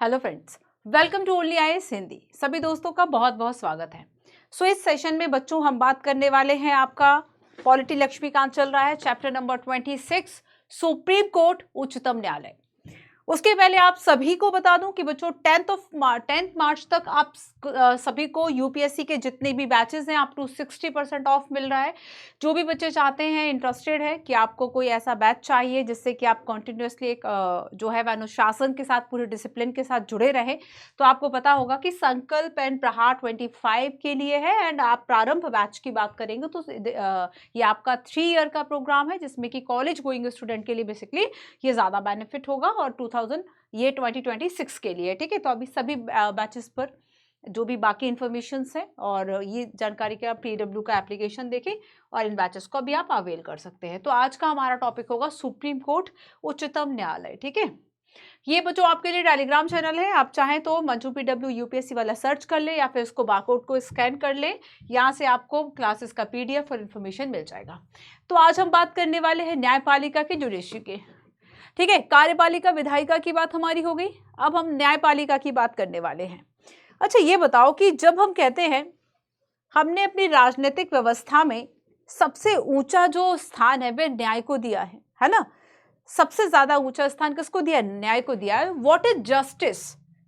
Hello friends, welcome to only IAS Hindi. सभी दोस्तों का बहुत बहुत स्वागत है। इस सेशन में बच्चों हम बात करने वाले हैं, आपका पॉलिटी लक्ष्मीकांत चल रहा है, चैप्टर नंबर 26 सुप्रीम कोर्ट उच्चतम न्यायालय। उसके पहले आप सभी को बता दूं कि बच्चों 10 मार्च तक आप सभी को यूपीएससी के जितने भी बैचेस हैं अप टू 60% ऑफ मिल रहा है। जो भी बच्चे चाहते हैं, इंटरेस्टेड है कि आपको कोई ऐसा बैच चाहिए जिससे कि आप कंटिन्यूअसली एक जो है वह अनुशासन के साथ, पूरे डिसिप्लिन के साथ जुड़े रहे, तो आपको पता होगा कि संकल्प एंड प्रहार 25 के लिए है। एंड आप प्रारंभ बैच की बात करेंगे तो ये आपका 3 ईयर का प्रोग्राम है, जिसमें कि कॉलेज गोइंग स्टूडेंट के लिए बेसिकली ये ज़्यादा बेनिफिट होगा और 2026 के लिए, ठीक है। तो अभी सभी बैचेस पर जो भी बाकी इंफॉर्मेशन है और ये जानकारी के आप PW का एप्लीकेशन देखें और इन बैचेस को भी आप अवेल कर सकते हैं। तो आज का हमारा टॉपिक होगा सुप्रीम कोर्ट उच्चतम न्यायालय, ठीक है। ये बच्चों आपके लिए टेलीग्राम चैनल है, आप चाहें तो मंजू PW यूपीएससी वाला सर्च कर ले या फिर इसको बारकोड को स्कैन कर ले, यहाँ से आपको क्लासेस का PDF और इन्फॉर्मेशन मिल जाएगा। तो आज हम बात करने वाले हैं न्यायपालिका के जुडिशरी के, ठीक है। कार्यपालिका विधायिका की बात हमारी हो गई, अब हम न्यायपालिका की बात करने वाले हैं। अच्छा, ये बताओ कि जब हम कहते हैं हमने अपनी राजनीतिक व्यवस्था में सबसे ऊंचा जो स्थान है वह न्याय को दिया है ना। सबसे ज्यादा ऊंचा स्थान किसको दिया? न्याय को दिया है। What is justice?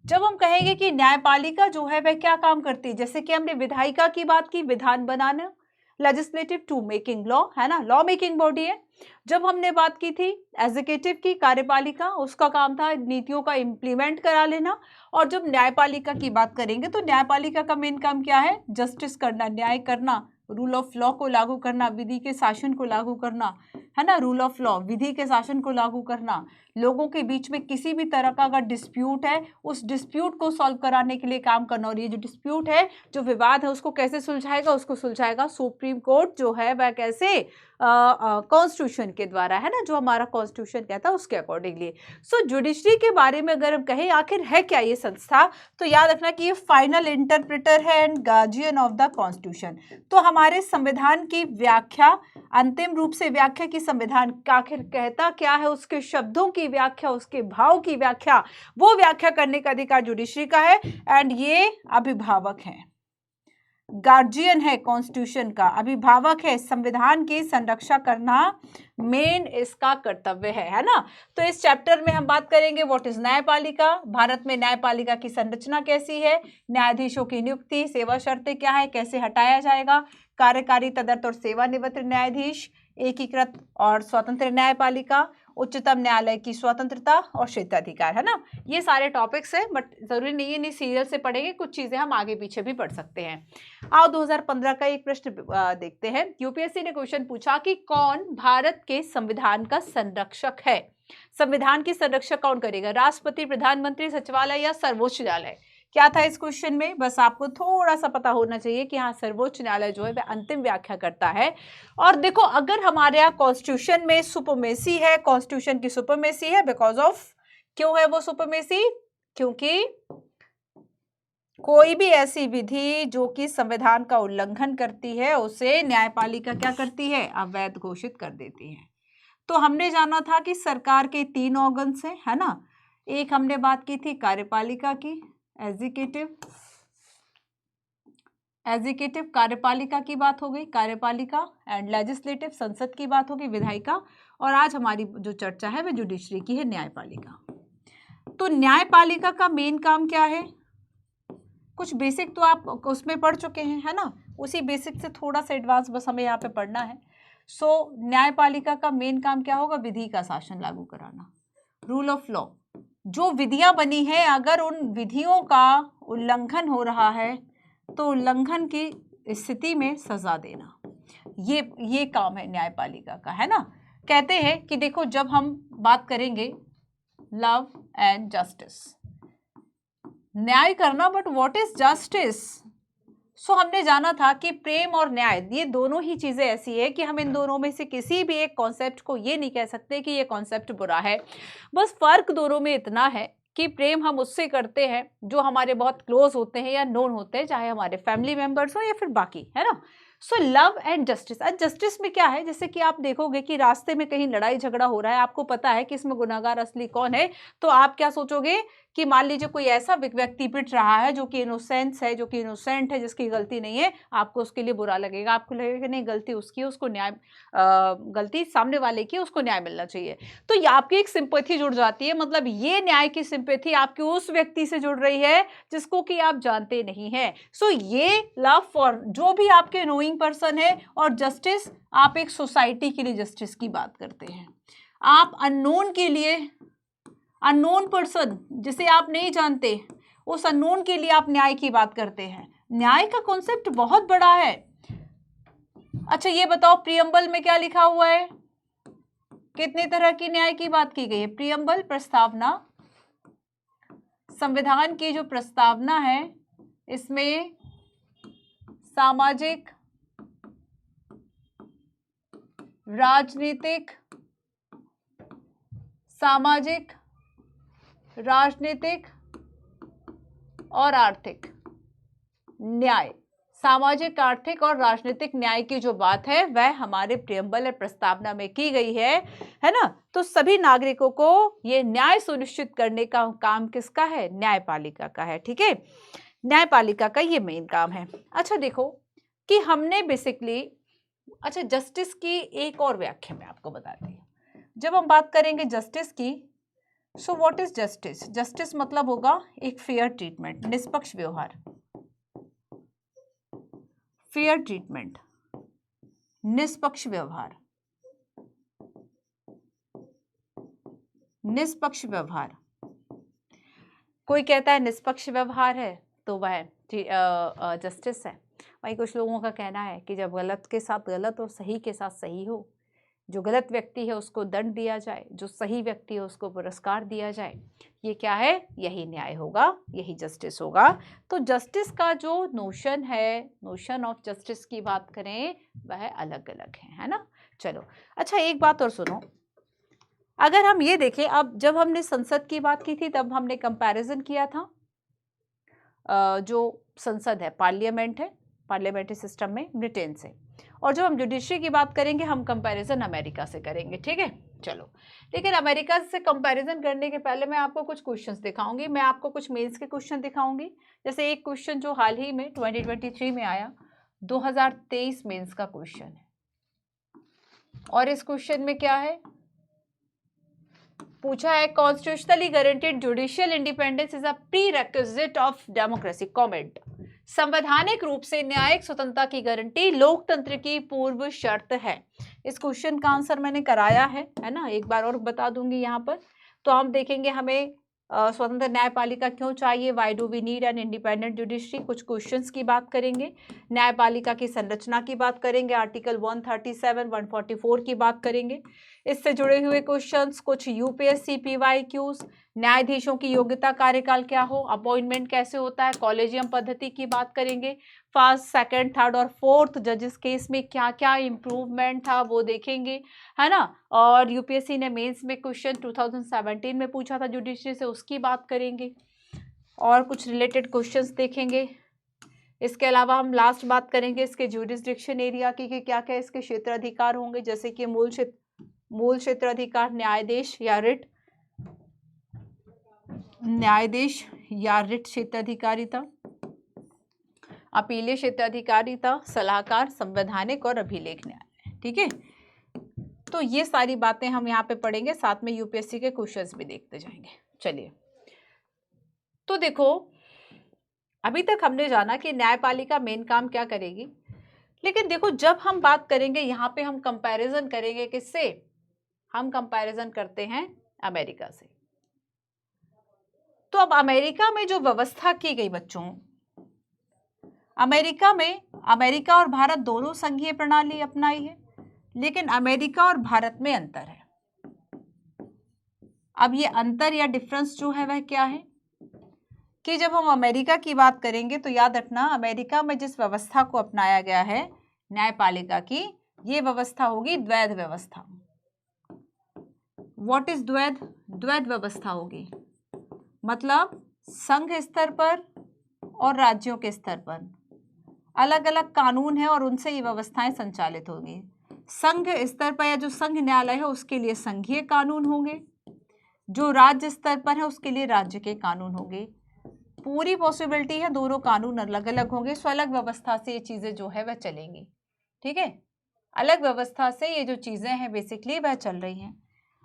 जब हम कहेंगे कि न्यायपालिका जो है वह क्या काम करती है, जैसे कि हमने विधायिका की बात की, विधान बनाना, लेजिस्लेटिव टू मेकिंग लॉ, है ना, लॉ मेकिंग बॉडी है। जब हमने बात की थी एग्जीक्यूटिव की, कार्यपालिका, उसका काम था नीतियों का इम्प्लीमेंट करा लेना। और जब न्यायपालिका की बात करेंगे तो न्यायपालिका का मेन काम क्या है? जस्टिस करना, न्याय करना, रूल ऑफ लॉ को लागू करना, विधि के शासन को लागू करना, है ना, रूल ऑफ लॉ, विधि के शासन को लागू करना। लोगों के बीच में किसी भी तरह का अगर डिस्प्यूट है, उस डिस्प्यूट को सॉल्व कराने के लिए काम करना। और ये जो डिस्प्यूट है, जो विवाद है, उसको कैसे सुलझाएगा? उसको सुलझाएगा सुप्रीम कोर्ट जो है वह कैसे? कॉन्स्टिट्यूशन के द्वारा, है ना, जो हमारा कॉन्स्टिट्यूशन कहता है उसके अकॉर्डिंगली। सो जुडिशरी के बारे में अगर हम कहें आखिर है क्या ये संस्था, तो याद रखना कि ये फाइनल इंटरप्रेटर है and guardian of the constitution. तो हमारे संविधान की व्याख्या, अंतिम रूप से व्याख्या की संविधान आखिर कहता क्या है, उसके शब्दों की व्याख्या, उसके भाव की व्याख्या, वो व्याख्या करने का अधिकार जुडिशरी का है। एंड ये अभिभावक है, गार्जियन है कॉन्स्टिट्यूशन का, अभिभावक है, संविधान की संरक्षा करना मेन इसका कर्तव्य है ना। तो इस चैप्टर में हम बात करेंगे व्हाट इज न्यायपालिका, भारत में न्यायपालिका की संरचना कैसी है, न्यायाधीशों की नियुक्ति, सेवा शर्तें क्या है, कैसे हटाया जाएगा, कार्यकारी, तदर्थ और सेवानिवृत्त न्यायाधीश, एकीकृत और स्वतंत्र न्यायपालिका, उच्चतम न्यायालय की स्वतंत्रता और क्षेत्राधिकार, है ना। ये सारे टॉपिक्स हैं, बट जरूरी नहीं है नहीं सीरियल से पढ़ेंगे, कुछ चीजें हम आगे पीछे भी पढ़ सकते हैं। आओ 2015 का एक प्रश्न देखते हैं। यूपीएससी ने क्वेश्चन पूछा कि कौन भारत के संविधान का संरक्षक है। संविधान की संरक्षक कौन करेगा? राष्ट्रपति, प्रधानमंत्री, सचिवालय या सर्वोच्च न्यायालय? क्या था इस क्वेश्चन में? बस आपको थोड़ा सा पता होना चाहिए कि हाँ, सर्वोच्च न्यायालय जो है वह अंतिम व्याख्या करता है। और देखो, अगर हमारे यहाँ कॉन्स्टिट्यूशन में सुपरमेसी है, कॉन्स्टिट्यूशन की सुपरमेसी है, बिकॉज ऑफ, क्यों है वो सुपरमेसी? क्योंकि कोई भी ऐसी विधि जो कि संविधान का उल्लंघन करती है उसे न्यायपालिका क्या करती है? अवैध घोषित कर देती है। तो हमने जाना था कि सरकार के 3 ऑर्गन्स हैं, है ना। एक हमने बात की थी कार्यपालिका की, एग्जीक्यूटिव कार्यपालिका की बात हो गई, कार्यपालिका, एंड लेजिस्लेटिव संसद की बात होगी, विधायिका। और आज हमारी जो चर्चा है वह जुडिशरी की है, न्यायपालिका। तो न्यायपालिका का मेन काम क्या है? कुछ बेसिक तो आप उसमें पढ़ चुके हैं, है ना। उसी बेसिक से थोड़ा सा एडवांस बस हमें यहाँ पे पढ़ना है। न्यायपालिका का मेन काम क्या होगा? विधि का शासन लागू कराना, रूल ऑफ लॉ। जो विधियां बनी है, अगर उन विधियों का उल्लंघन हो रहा है तो उल्लंघन की स्थिति में सजा देना, ये काम है न्यायपालिका का, है ना। कहते हैं कि देखो, जब हम बात करेंगे लव एंड जस्टिस, न्याय करना, बट व्हाट इज जस्टिस? हमने जाना था कि प्रेम और न्याय, ये दोनों ही चीजें ऐसी है कि हम इन दोनों में से किसी भी एक कॉन्सेप्ट को ये नहीं कह सकते कि ये कॉन्सेप्ट बुरा है। बस फर्क दोनों में इतना है कि प्रेम हम उससे करते हैं जो हमारे बहुत क्लोज होते हैं या नोन होते हैं, चाहे हमारे फैमिली मेंबर्स हो या फिर बाकी, है ना। Love and justice. जस्टिस में क्या है? जैसे कि आप देखोगे कि रास्ते में कहीं लड़ाई झगड़ा हो रहा है, आपको पता है कि इसमें गुनहगार असली कौन है, तो आप क्या सोचोगे कि मान लीजिए कोई ऐसा व्यक्ति पिट रहा है जो कि इनोसेंस है, जो कि इनोसेंट है, जिसकी गलती नहीं है, आपको उसके लिए बुरा लगेगा, आपको लगेगा कि नहीं गलती उसकी है, उसको न्याय गलती सामने वाले की, उसको न्याय मिलना चाहिए। तो ये आपकी एक सिंपैथी जुड़ जाती है, मतलब ये न्याय की सिंपैथी आपकी उस व्यक्ति से जुड़ रही है जिसको कि आप जानते नहीं हैं। सो ये लव फॉर जो भी आपके नोइंग पर्सन है, और जस्टिस आप एक सोसाइटी के लिए जस्टिस की बात करते हैं। आप अननोन के लिए, अननोन पर्सन जिसे आप नहीं जानते, उस अननोन के लिए आप न्याय की बात करते हैं। न्याय का कॉन्सेप्ट बहुत बड़ा है। अच्छा ये बताओ प्रियम्बल में क्या लिखा हुआ है, कितने तरह की न्याय की बात की गई है? प्रियम्बल प्रस्तावना, संविधान की जो प्रस्तावना है इसमें सामाजिक, राजनीतिक, सामाजिक, राजनीतिक और आर्थिक न्याय, सामाजिक, आर्थिक और राजनीतिक न्याय की जो बात है वह हमारे प्रियम्बल प्रस्तावना में की गई है ना। तो सभी नागरिकों को ये न्याय सुनिश्चित करने का काम किसका है? न्यायपालिका का है। ठीक है, न्यायपालिका का ये मेन काम है। अच्छा देखो कि हमने बेसिकली, अच्छा जस्टिस की एक और व्याख्या मैं आपको बताती हूँ। जब हम बात करेंगे जस्टिस की, so what is justice? Justice मतलब होगा एक फेयर ट्रीटमेंट, निष्पक्ष व्यवहार, फेयर ट्रीटमेंट, निष्पक्ष व्यवहार, निष्पक्ष व्यवहार। कोई कहता है निष्पक्ष व्यवहार है तो वह जस्टिस है। वही कुछ लोगों का कहना है कि जब गलत के साथ गलत और सही के साथ सही हो, जो गलत व्यक्ति है उसको दंड दिया जाए, जो सही व्यक्ति है उसको पुरस्कार दिया जाए, ये क्या है? यही न्याय होगा, यही जस्टिस होगा। तो जस्टिस का जो नोशन है, नोशन ऑफ जस्टिस की बात करें, वह अलग अलग है ना। चलो अच्छा एक बात और सुनो, अगर हम ये देखें, अब जब हमने संसद की बात की थी तब हमने कंपैरिजन किया था जो संसद है, पार्लियामेंट है, पार्लियामेंट्री सिस्टम में ब्रिटेन से, और जब हम जुडिशरी की बात करेंगे हम कंपैरिजन अमेरिका से करेंगे। ठीक है चलो, लेकिन अमेरिका से कंपैरिजन करने के पहले मैं आपको कुछ क्वेश्चंस दिखाऊंगी, मैं आपको कुछ मेंस के क्वेश्चन दिखाऊंगी। जैसे एक क्वेश्चन जो हाल ही में 2023 में आया, 2023 मेंस का क्वेश्चन है, और इस क्वेश्चन में क्या है पूछा है, constitutionally guaranteed judicial independence is a prerequisite of democracy, comment. संवैधानिक रूप से न्यायिक स्वतंत्रता की गारंटी लोकतंत्र की पूर्व शर्त है। इस क्वेश्चन का आंसर मैंने कराया है ना, एक बार और बता दूंगी यहाँ पर। तो हम देखेंगे हमें स्वतंत्र न्यायपालिका क्यों चाहिए, why do we need an independent judiciary, कुछ क्वेश्चंस की बात करेंगे, न्यायपालिका की संरचना की बात करेंगे, आर्टिकल 137, 144 की बात करेंगे, इससे जुड़े हुए क्वेश्चंस, कुछ यूपीएससी पीवाईक्यूज, न्यायाधीशों की योग्यता कार्यकाल क्या हो, अपॉइंटमेंट कैसे होता है, कॉलेजियम पद्धति की बात करेंगे, फर्स्ट सेकंड थर्ड और फोर्थ जजेस केस में क्या क्या इम्प्रूवमेंट था वो देखेंगे, है ना। और यूपीएससी ने मेंस में क्वेश्चन 2017 में पूछा था जुडिशरी से, उसकी बात करेंगे, और कुछ रिलेटेड क्वेश्चंस देखेंगे। इसके अलावा हम लास्ट बात करेंगे इसके ज्यूरिसडिक्शन एरिया की, कि क्या क्या इसके क्षेत्राधिकार होंगे, जैसे कि मूल क्षेत्राधिकार, न्यायाधीश या रिट, न्यायाधीश या रिट क्षेत्राधिकारिता, अपीलीय क्षेत्राधिकारिता, सलाहकार, संवैधानिक और अभिलेख न्याय। ठीक है, तो ये सारी बातें हम यहाँ पे पढ़ेंगे, साथ में यूपीएससी के क्वेश्चंस भी देखते जाएंगे। चलिए तो देखो, अभी तक हमने जाना कि न्यायपालिका मेन काम क्या करेगी, लेकिन देखो जब हम बात करेंगे यहाँ पे हम कंपैरिजन करेंगे किससे, हम कंपैरिजन करते हैं अमेरिका से। तो अब अमेरिका में जो व्यवस्था की गई बच्चों, अमेरिका में, अमेरिका और भारत दोनों संघीय प्रणाली अपनाई है, लेकिन अमेरिका और भारत में अंतर है। अब ये अंतर या डिफरेंस जो है वह क्या है कि जब हम अमेरिका की बात करेंगे तो याद रखना, अमेरिका में जिस व्यवस्था को अपनाया गया है न्यायपालिका की, ये व्यवस्था होगी द्वैध व्यवस्था। What is द्वैध? द्वैध व्यवस्था होगी, मतलब संघ स्तर पर और राज्यों के स्तर पर अलग अलग कानून है और उनसे ये व्यवस्थाएं संचालित होंगी। संघ स्तर पर या जो संघ न्यायालय है उसके लिए संघीय कानून होंगे, जो राज्य स्तर पर है उसके लिए राज्य के कानून होंगे। पूरी पॉसिबिलिटी है दोनों कानून अलग अलग होंगे, सो अलग व्यवस्था से ये चीजें जो है वह चलेंगी। ठीक है, अलग व्यवस्था से ये जो चीजें हैं बेसिकली वह चल रही हैं।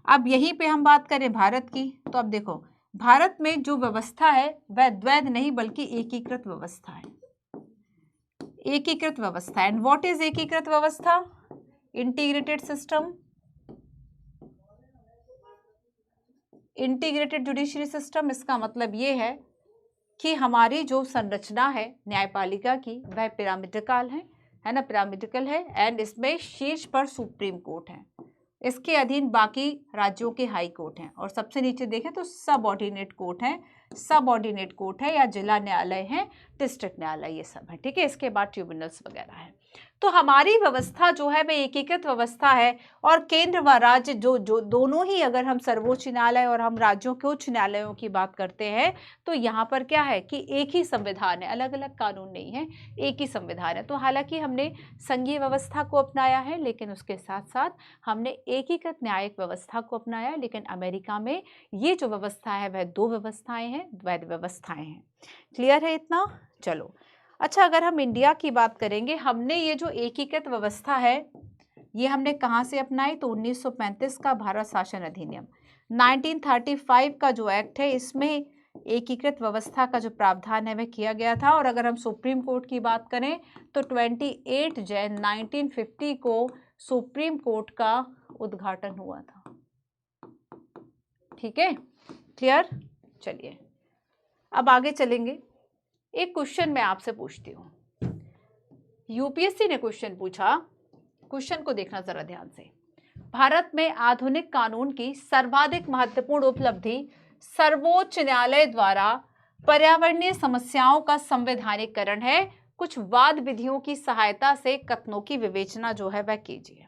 अब यहीं पे हम बात करें भारत की, तो अब देखो भारत में जो व्यवस्था है वह द्वैध नहीं बल्कि एकीकृत व्यवस्था है। एकीकृत व्यवस्था, एंड व्हाट इज एकीकृत व्यवस्था? Integrated system, integrated judiciary system. इसका मतलब ये है कि हमारी जो संरचना है न्यायपालिका की वह पिरामिडिकल है ना, पिरामिडिकल है, एंड इसमें शीर्ष पर सुप्रीम कोर्ट है, इसके अधीन बाकी राज्यों के हाई कोर्ट हैं, और सबसे नीचे देखें तो सबऑर्डिनेट कोर्ट है, सबऑर्डिनेट कोर्ट है या जिला न्यायालय है, डिस्ट्रिक्ट न्यायालय, ये सब है। ठीक है, इसके बाद ट्रिब्यूनल्स वगैरह है। तो हमारी व्यवस्था जो है वह एकीकृत व्यवस्था है, और केंद्र व राज्य जो दोनों ही, अगर हम सर्वोच्च न्यायालय और हम राज्यों के उच्च न्यायालयों की बात करते हैं तो यहाँ पर क्या है कि एक ही संविधान है, अलग अलग कानून नहीं है, एक ही संविधान है। तो हालांकि हमने संघीय व्यवस्था को अपनाया है, लेकिन उसके साथ साथ हमने एकीकृत न्यायिक व्यवस्था को अपनाया है। लेकिन अमेरिका में ये जो व्यवस्था है वह दो व्यवस्थाएं हैं, द्वैध व्यवस्थाएं हैं। क्लियर है इतना? चलो अच्छा, अगर हम इंडिया की बात करेंगे, हमने ये जो एकीकृत व्यवस्था है ये हमने कहाँ से अपनाई? तो 1935 का भारत शासन अधिनियम, 1935 का जो एक्ट है इसमें एकीकृत व्यवस्था का जो प्रावधान है वह किया गया था। और अगर हम सुप्रीम कोर्ट की बात करें तो 28 जनवरी 1950 को सुप्रीम कोर्ट का उद्घाटन हुआ था। ठीक है, क्लियर? चलिए अब आगे चलेंगे। एक क्वेश्चन मैं आपसे पूछती हूँ, यूपीएससी ने क्वेश्चन पूछा, क्वेश्चन को देखना जरा ध्यान से। भारत में आधुनिक कानून की सर्वाधिक महत्वपूर्ण उपलब्धि सर्वोच्च न्यायालय द्वारा पर्यावरणीय समस्याओं का संवैधानिकरण है। कुछ वाद विधियों की सहायता से कथनों की विवेचना जो है वह कीजिए।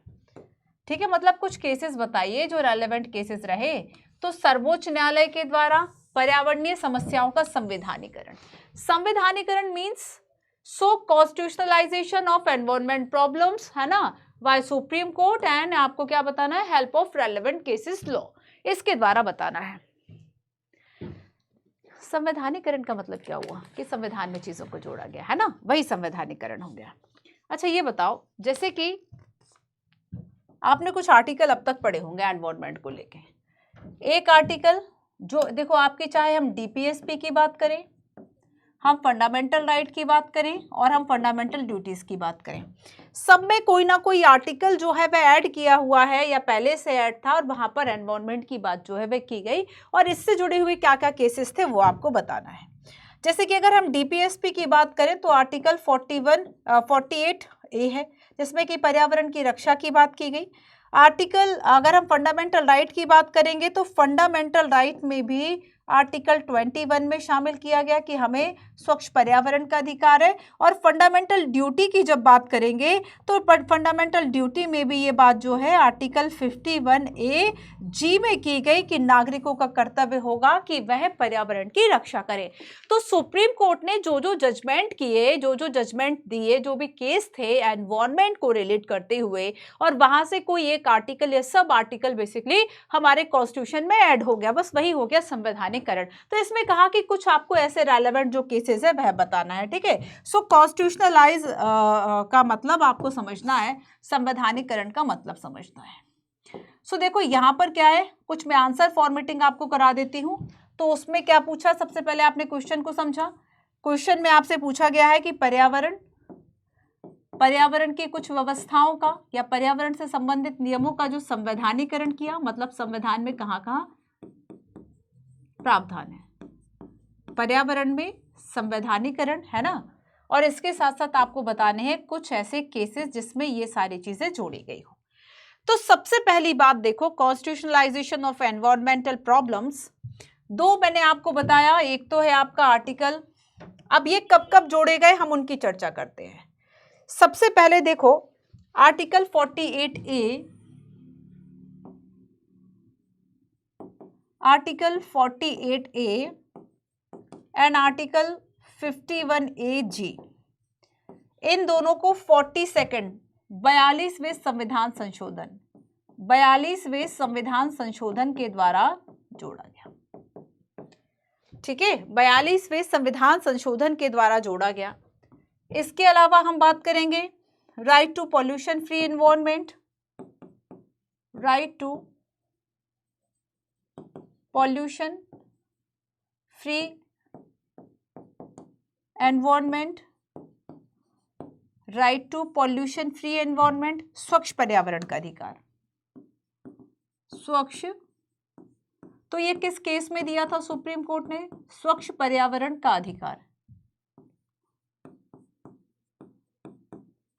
ठीक है, मतलब कुछ केसेस बताइए जो रेलेवेंट केसेस रहे। तो सर्वोच्च न्यायालय के द्वारा पर्यावरणीय समस्याओं का संवैधानिकरण, संवैधानिकरण means so constitutionalisation of environment problems, है ना, बाय सुप्रीम कोर्ट, एंड आपको क्या बताना है? Help of relevant cases law, इसके द्वारा बताना है। संवैधानिकरण का मतलब क्या हुआ कि संविधान में चीजों को जोड़ा गया, है ना, वही संवैधानिकरण हो गया। अच्छा ये बताओ, जैसे कि आपने कुछ आर्टिकल अब तक पढ़े होंगे एनवायरमेंट को लेके। एक आर्टिकल जो देखो आपकी, चाहे हम डीपीएसपी की बात करें, हम फंडामेंटल राइट की बात करें, और हम फंडामेंटल ड्यूटीज की बात करें, सब में कोई ना कोई आर्टिकल जो है वह ऐड किया हुआ है या पहले से ऐड था, और वहां पर एनवायरमेंट की बात जो है वह की गई, और इससे जुड़े हुए क्या क्या केसेस थे वो आपको बताना है। जैसे कि अगर हम डीपीएसपी की बात करें तो आर्टिकल 48A है, जिसमें कि पर्यावरण की रक्षा की बात की गई। आर्टिकल, अगर हम फंडामेंटल राइट की बात करेंगे तो फंडामेंटल राइट में भी आर्टिकल 21 में शामिल किया गया कि हमें स्वच्छ पर्यावरण का अधिकार है। और फंडामेंटल ड्यूटी की जब बात करेंगे तो फंडामेंटल ड्यूटी में भी ये बात जो है आर्टिकल 51A(G) में की गई कि नागरिकों का कर्तव्य होगा कि वह पर्यावरण की रक्षा करें। तो सुप्रीम कोर्ट ने जो जो जजमेंट किए, जो जो जजमेंट दिए, जो भी केस थे एनवायरमेंट को रिलेट करते हुए, और वहां से कोई एक आर्टिकल या सब आर्टिकल बेसिकली हमारे कॉन्स्टिट्यूशन में ऐड हो गया, बस वही हो गया संवैधानिकरण। तो इसमें कहा कि कुछ आपको ऐसे रेलेवेंट जो केसेस है वह बताना है। ठीक है, सो कॉन्स्टिट्यूशनलाइज का मतलब आपको समझना है, संवैधानिकरण का मतलब समझना है। सो देखो यहां पर क्या है, कुछ मैं आंसर फॉर्मेटिंग आपको करा देती हूं। तो उसमें क्या पूछा, सबसे पहले आपने क्वेश्चन को समझा। क्वेश्चन में आपसे पूछा गया है कि पर्यावरण की कुछ व्यवस्थाओं का या पर्यावरण से संबंधित नियमों का जो संवैधानिकरण किया, मतलब संविधान में कहां-कहां प्रावधान है पर्यावरण में संवैधानिकरण, है ना। और इसके साथ साथ आपको बताने हैं कुछ ऐसे केसेस जिसमें ये सारी चीजें जोड़ी गई हो। तो सबसे पहली बात देखो, कॉन्स्टिट्यूशनलाइजेशन ऑफ एनवायरमेंटल प्रॉब्लम्स, दो मैंने आपको बताया, एक तो है आपका आर्टिकल, अब ये कब कब जोड़े गए हम उनकी चर्चा करते हैं। सबसे पहले देखो article 48A, article 48A and article 51AG, इन दोनों को 42वें 42वें संविधान संशोधन के द्वारा जोड़ा गया। ठीक है, 42वें संविधान संशोधन के द्वारा जोड़ा गया। इसके अलावा हम बात करेंगे right to pollution free environment, right to pollution free environment, right to pollution free environment, स्वच्छ पर्यावरण का अधिकार, स्वच्छ, तो ये किस केस में दिया था सुप्रीम कोर्ट ने? स्वच्छ पर्यावरण का अधिकार,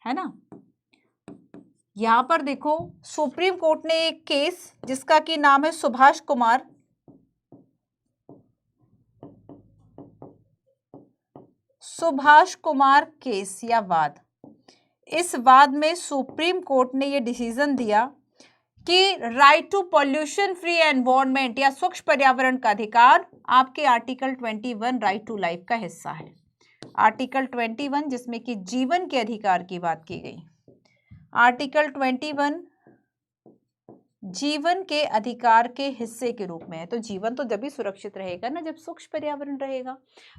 है ना। यहां पर देखो सुप्रीम कोर्ट ने एक केस जिसका कि नाम है सुभाष कुमार केस या वाद, इस वाद में सुप्रीम कोर्ट ने यह डिसीजन दिया कि right to pollution free environment या स्वच्छ पर्यावरण का अधिकार आपके आर्टिकल 21 राइट टू लाइफ का हिस्सा है। आर्टिकल 21 जिसमें कि जीवन के अधिकार की बात की गई, आर्टिकल 21 जीवन के अधिकार के हिस्से के रूप में है। तो जीवन तो जब भी सुरक्षित रहेगा ना जब स्वच्छ पर्यावरण रहेगा।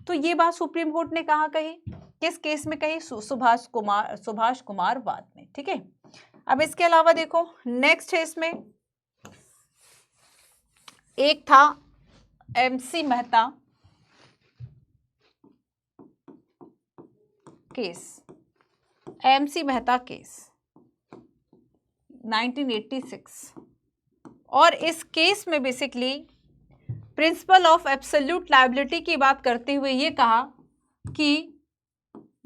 तो ये बात सुप्रीम कोर्ट ने कहा कही, किस केस में कही? सुभाष कुमार वाद में। ठीक है, अब इसके अलावा देखो नेक्स्ट है, इसमें एक था MC Mehta case, MC Mehta case 1986, और इस केस में basically principle of absolute liability की बात करते हुए ये कहा कि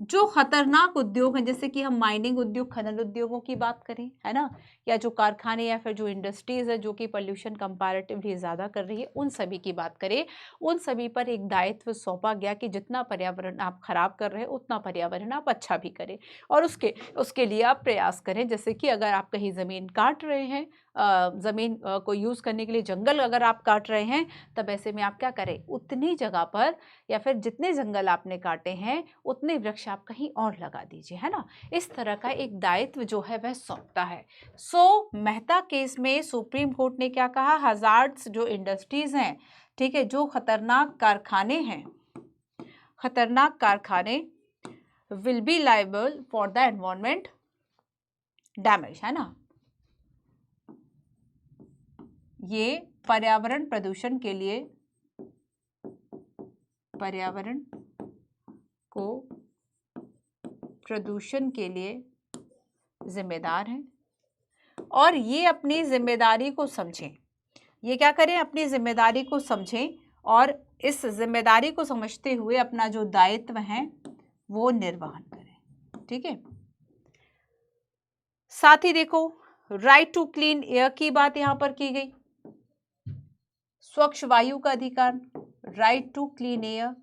जो खतरनाक उद्योग हैं, जैसे कि हम माइनिंग उद्योग, खनन उद्योगों की बात करें, है ना, या जो कारखाने या फिर जो इंडस्ट्रीज है जो कि पोल्यूशन कंपैरेटिवली ज़्यादा कर रही है, उन सभी की बात करें, उन सभी पर एक दायित्व सौंपा गया कि जितना पर्यावरण आप खराब कर रहे हैं उतना पर्यावरण आप अच्छा भी करें, और उसके लिए आप प्रयास करें। जैसे कि अगर आप कहीं ज़मीन काट रहे हैं, ज़मीन को यूज़ करने के लिए जंगल अगर आप काट रहे हैं, तब ऐसे में आप क्या करें, उतनी जगह पर या फिर जितने जंगल आपने काटे हैं उतने वृक्ष आप कहीं और लगा दीजिए, है ना। इस तरह का एक दायित्व जो है वह सौंपता है। सो मेहता केस में सुप्रीम कोर्ट ने क्या कहा? हजार्ड्स जो इंडस्ट्रीज हैं, ठीक है, जो खतरनाक कारखाने हैं, खतरनाक कारखाने will be liable for the environment damage, है ना। ये पर्यावरण प्रदूषण के लिए, पर्यावरण को प्रदूषण के लिए जिम्मेदार हैं, और ये अपनी जिम्मेदारी को समझें। ये क्या करें? अपनी जिम्मेदारी को समझें और इस जिम्मेदारी को समझते हुए अपना जो दायित्व है वो निर्वहन करें। ठीक है, साथ ही देखो राइट टू क्लीन एयर की बात यहां पर की गई, स्वच्छ वायु का अधिकार, राइट टू क्लीन एयर,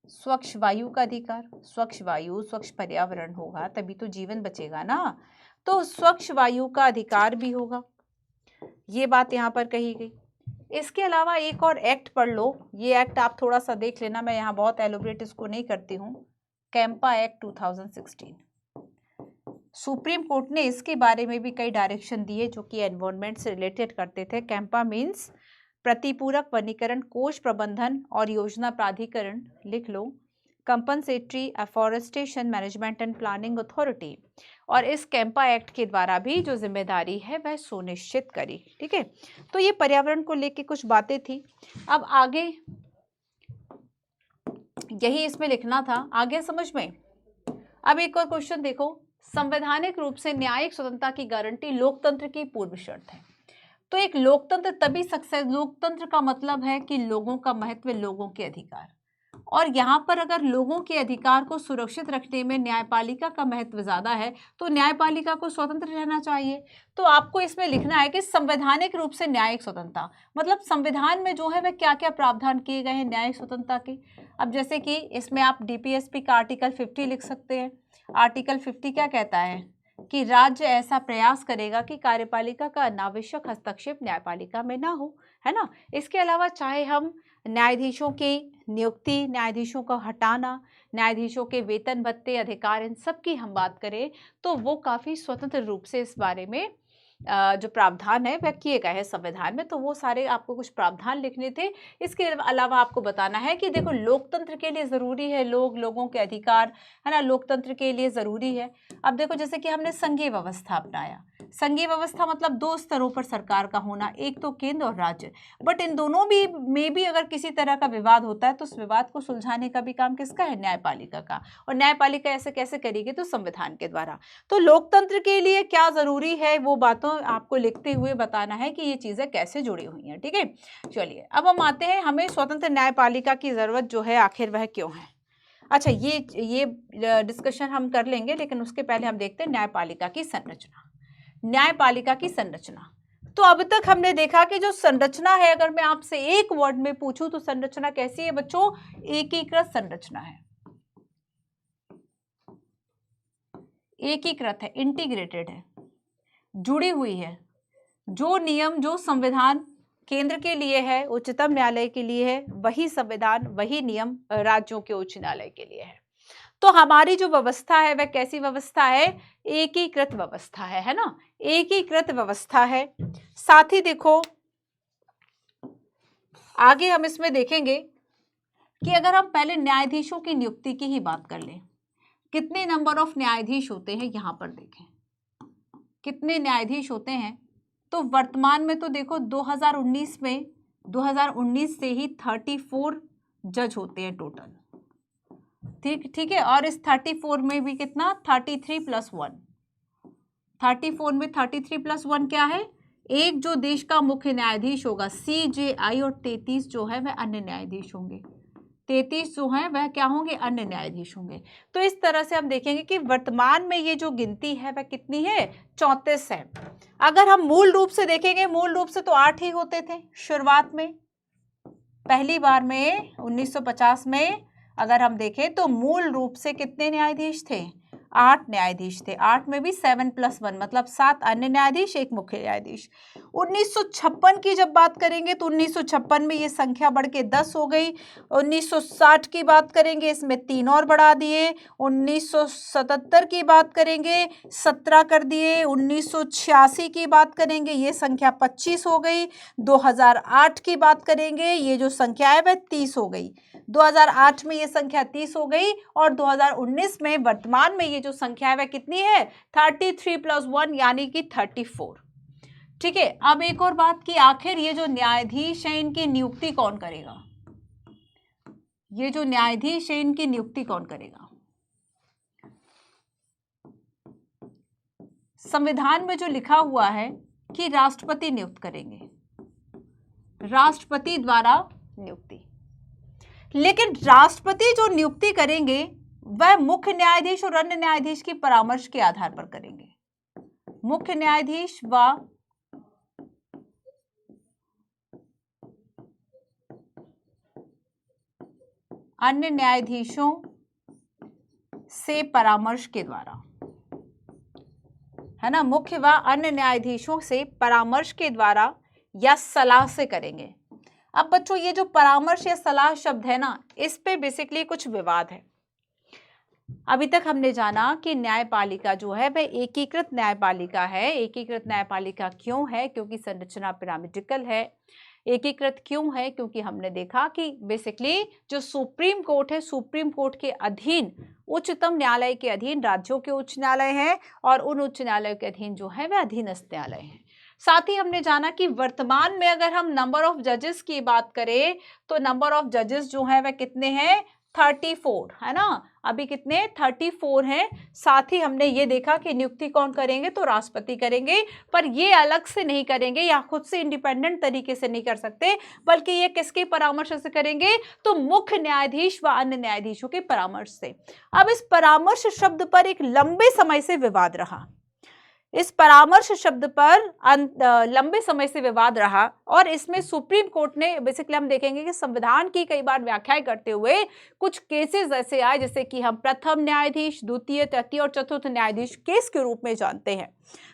स्वच्छ वायु का अधिकार। स्वच्छ वायु, स्वच्छ पर्यावरण होगा तभी तो जीवन बचेगा ना, तो स्वच्छ वायु का अधिकार भी होगा, ये बात यहाँ पर कही गई। इसके अलावा एक और एक्ट पढ़ लो, ये एक्ट आप थोड़ा सा देख लेना, मैं यहाँ बहुत एलोबरेट इसको नहीं करती हूँ। कैंपा एक्ट 2016, सुप्रीम कोर्ट ने इसके बारे में भी कई डायरेक्शन दिए जो कि एनवायरनमेंट से रिलेटेड करते थे। कैंपा मीन्स प्रतिपूरक वनीकरण कोष प्रबंधन और योजना प्राधिकरण, लिख लो, compensatory afforestation management and planning authority, और इस कैंपा एक्ट के द्वारा भी जो जिम्मेदारी है वह सुनिश्चित करी। ठीक है, तो ये पर्यावरण को लेके कुछ बातें थी। अब आगे यही इसमें लिखना था, आगे समझ में। अब एक और क्वेश्चन देखो, संवैधानिक रूप से न्यायिक स्वतंत्रता की गारंटी लोकतंत्र की पूर्व शर्त है। तो एक लोकतंत्र तभी सक्सेस, लोकतंत्र का मतलब है कि लोगों का महत्व, लोगों के अधिकार, और यहाँ पर अगर लोगों के अधिकार को सुरक्षित रखने में न्यायपालिका का महत्व ज्यादा है तो न्यायपालिका को स्वतंत्र रहना चाहिए। तो आपको इसमें लिखना है कि संवैधानिक रूप से न्यायिक स्वतंत्रता, मतलब संविधान में जो है वह क्या क्या प्रावधान किए गए हैं न्यायिक स्वतंत्रता के। अब जैसे कि इसमें आप डीपीएसपी का आर्टिकल 50 लिख सकते हैं। आर्टिकल 50 क्या कहता है कि राज्य ऐसा प्रयास करेगा कि कार्यपालिका का अनावश्यक हस्तक्षेप न्यायपालिका में ना हो, है ना। इसके अलावा चाहे हम न्यायाधीशों की नियुक्ति, न्यायाधीशों को हटाना, न्यायाधीशों के वेतन भत्ते, अधिकार, इन सब की हम बात करें तो वो काफ़ी स्वतंत्र रूप से इस बारे में जो प्रावधान है वह किए गए हैं संविधान में, तो वो सारे आपको कुछ प्रावधान लिखने थे। इसके अलावा आपको बताना है कि देखो लोकतंत्र के लिए ज़रूरी है लोगों के अधिकार, है ना, लोकतंत्र के लिए ज़रूरी है। अब देखो जैसे कि हमने संघीय व्यवस्था अपनाया, संघीय व्यवस्था मतलब 2 स्तरों पर सरकार का होना, एक तो केंद्र और राज्य, बट इन दोनों भी में भी अगर किसी तरह का विवाद होता है तो उस विवाद को सुलझाने का भी काम किसका है? न्यायपालिका का। और न्यायपालिका ऐसे कैसे करेगी? तो संविधान के द्वारा। तो लोकतंत्र के लिए क्या जरूरी है वो बातों आपको लिखते हुए बताना है कि ये चीजें कैसे जुड़ी हुई हैं, ठीक है। चलिए अब हम आते हैं, हमें स्वतंत्र न्यायपालिका की जरूरत जो है आखिर वह क्यों है। अच्छा, ये डिस्कशन हम कर लेंगे, लेकिन उसके पहले हम देखते हैं न्यायपालिका की संरचना। न्यायपालिका की संरचना, तो अब तक हमने देखा कि जो संरचना है, अगर मैं आपसे एक वर्ड में पूछूं तो संरचना कैसी है बच्चों? एकीकृत संरचना है, एकीकृत है, इंटीग्रेटेड है, जुड़ी हुई है। जो नियम, जो संविधान केंद्र के लिए है, उच्चतम न्यायालय के लिए है, वही संविधान, वही नियम राज्यों के उच्च न्यायालय के लिए है। तो हमारी जो व्यवस्था है वह कैसी व्यवस्था है? एकीकृत व्यवस्था है ना, एकीकृत व्यवस्था है। साथ ही देखो आगे हम इसमें देखेंगे कि अगर हम पहले न्यायाधीशों की नियुक्ति की ही बात कर लें, कितने नंबर ऑफ न्यायाधीश होते हैं, यहां पर देखें कितने न्यायाधीश होते हैं। तो वर्तमान में तो देखो 2019 से ही 34 जज होते हैं टोटल, ठीक है। और इस 34 में भी कितना? 33 + 1, 34 में 33 + 1 क्या है? एक जो देश का मुख्य न्यायाधीश होगा CJI, और 33 जो है वह अन्य न्यायाधीश होंगे, 33 जो है वह क्या होंगे? अन्य न्यायाधीश होंगे। तो इस तरह से हम देखेंगे कि वर्तमान में ये जो गिनती है वह कितनी है? 34 है। अगर हम मूल रूप से देखेंगे, मूल रूप से तो 8 ही होते थे शुरुआत में, पहली बार में 1950 में अगर हम देखें तो मूल रूप से कितने न्यायाधीश थे? 8 न्यायाधीश थे। 8 में भी 7 + 1 मतलब 7 अन्य न्यायाधीश, एक मुख्य न्यायाधीश। 1956 की जब बात करेंगे तो 1956 में ये संख्या बढ़ के 10 हो गई। 1960 की बात करेंगे, इसमें 3 और बढ़ा दिए। 1977 की बात करेंगे, 17 कर दिए। 1986 की बात करेंगे, ये संख्या 25 हो गई। 2008 की बात करेंगे, ये जो संख्या है वह 30 हो गई। 2008 में ये संख्या 30 हो गई, और 2019 में वर्तमान में ये जो संख्या है वह कितनी है? 33 + 1 यानी कि 34, ठीक है। अब एक और बात कि आखिर ये जो न्यायाधीश है इनकी नियुक्ति कौन करेगा? ये जो न्यायाधीश है इनकी नियुक्ति कौन करेगा? संविधान में जो लिखा हुआ है कि राष्ट्रपति नियुक्त करेंगे, राष्ट्रपति द्वारा नियुक्ति। लेकिन राष्ट्रपति जो नियुक्ति करेंगे वह मुख्य न्यायाधीश और अन्य न्यायाधीश की परामर्श के आधार पर करेंगे। मुख्य न्यायाधीश व अन्य न्यायाधीशों से परामर्श के द्वारा, है ना, मुख्य व अन्य न्यायाधीशों से परामर्श के द्वारा या सलाह से करेंगे। अब बच्चों ये जो परामर्श या सलाह शब्द है ना, इस पे बेसिकली कुछ विवाद है। अभी तक हमने जाना कि न्यायपालिका जो है वह एकीकृत न्यायपालिका है। एकीकृत न्यायपालिका क्यों है? क्योंकि संरचना पिरामिडिकल है। एकीकृत क्यों है? क्योंकि हमने देखा कि बेसिकली जो सुप्रीम कोर्ट है, सुप्रीम कोर्ट के अधीन उच्चतम न्यायालय के अधीन राज्यों के उच्च न्यायालय हैं, और उन उच्च न्यायालयों के अधीन जो है वह अधीनस्थ न्यायालय हैं। साथ ही हमने जाना कि वर्तमान में अगर हम नंबर ऑफ जजेस की बात करें तो नंबर ऑफ जजेस जो है वह कितने हैं? 34, है ना। अभी कितने? 34 हैं। साथ ही हमने ये देखा कि नियुक्ति कौन करेंगे? तो राष्ट्रपति करेंगे, पर ये अलग से नहीं करेंगे या खुद से इंडिपेंडेंट तरीके से नहीं कर सकते, बल्कि ये किसके परामर्श से करेंगे? तो मुख्य न्यायाधीश व अन्य न्यायाधीशों के परामर्श से। अब इस परामर्श शब्द पर एक लंबे समय से विवाद रहा, इस परामर्श शब्द पर लंबे समय से विवाद रहा, और इसमें सुप्रीम कोर्ट ने बेसिकली हम देखेंगे कि संविधान की कई बार व्याख्याएं करते हुए कुछ केसेस ऐसे आए जिसे कि हम प्रथम न्यायाधीश, द्वितीय, तृतीय और चतुर्थ न्यायाधीश केस के रूप में जानते हैं।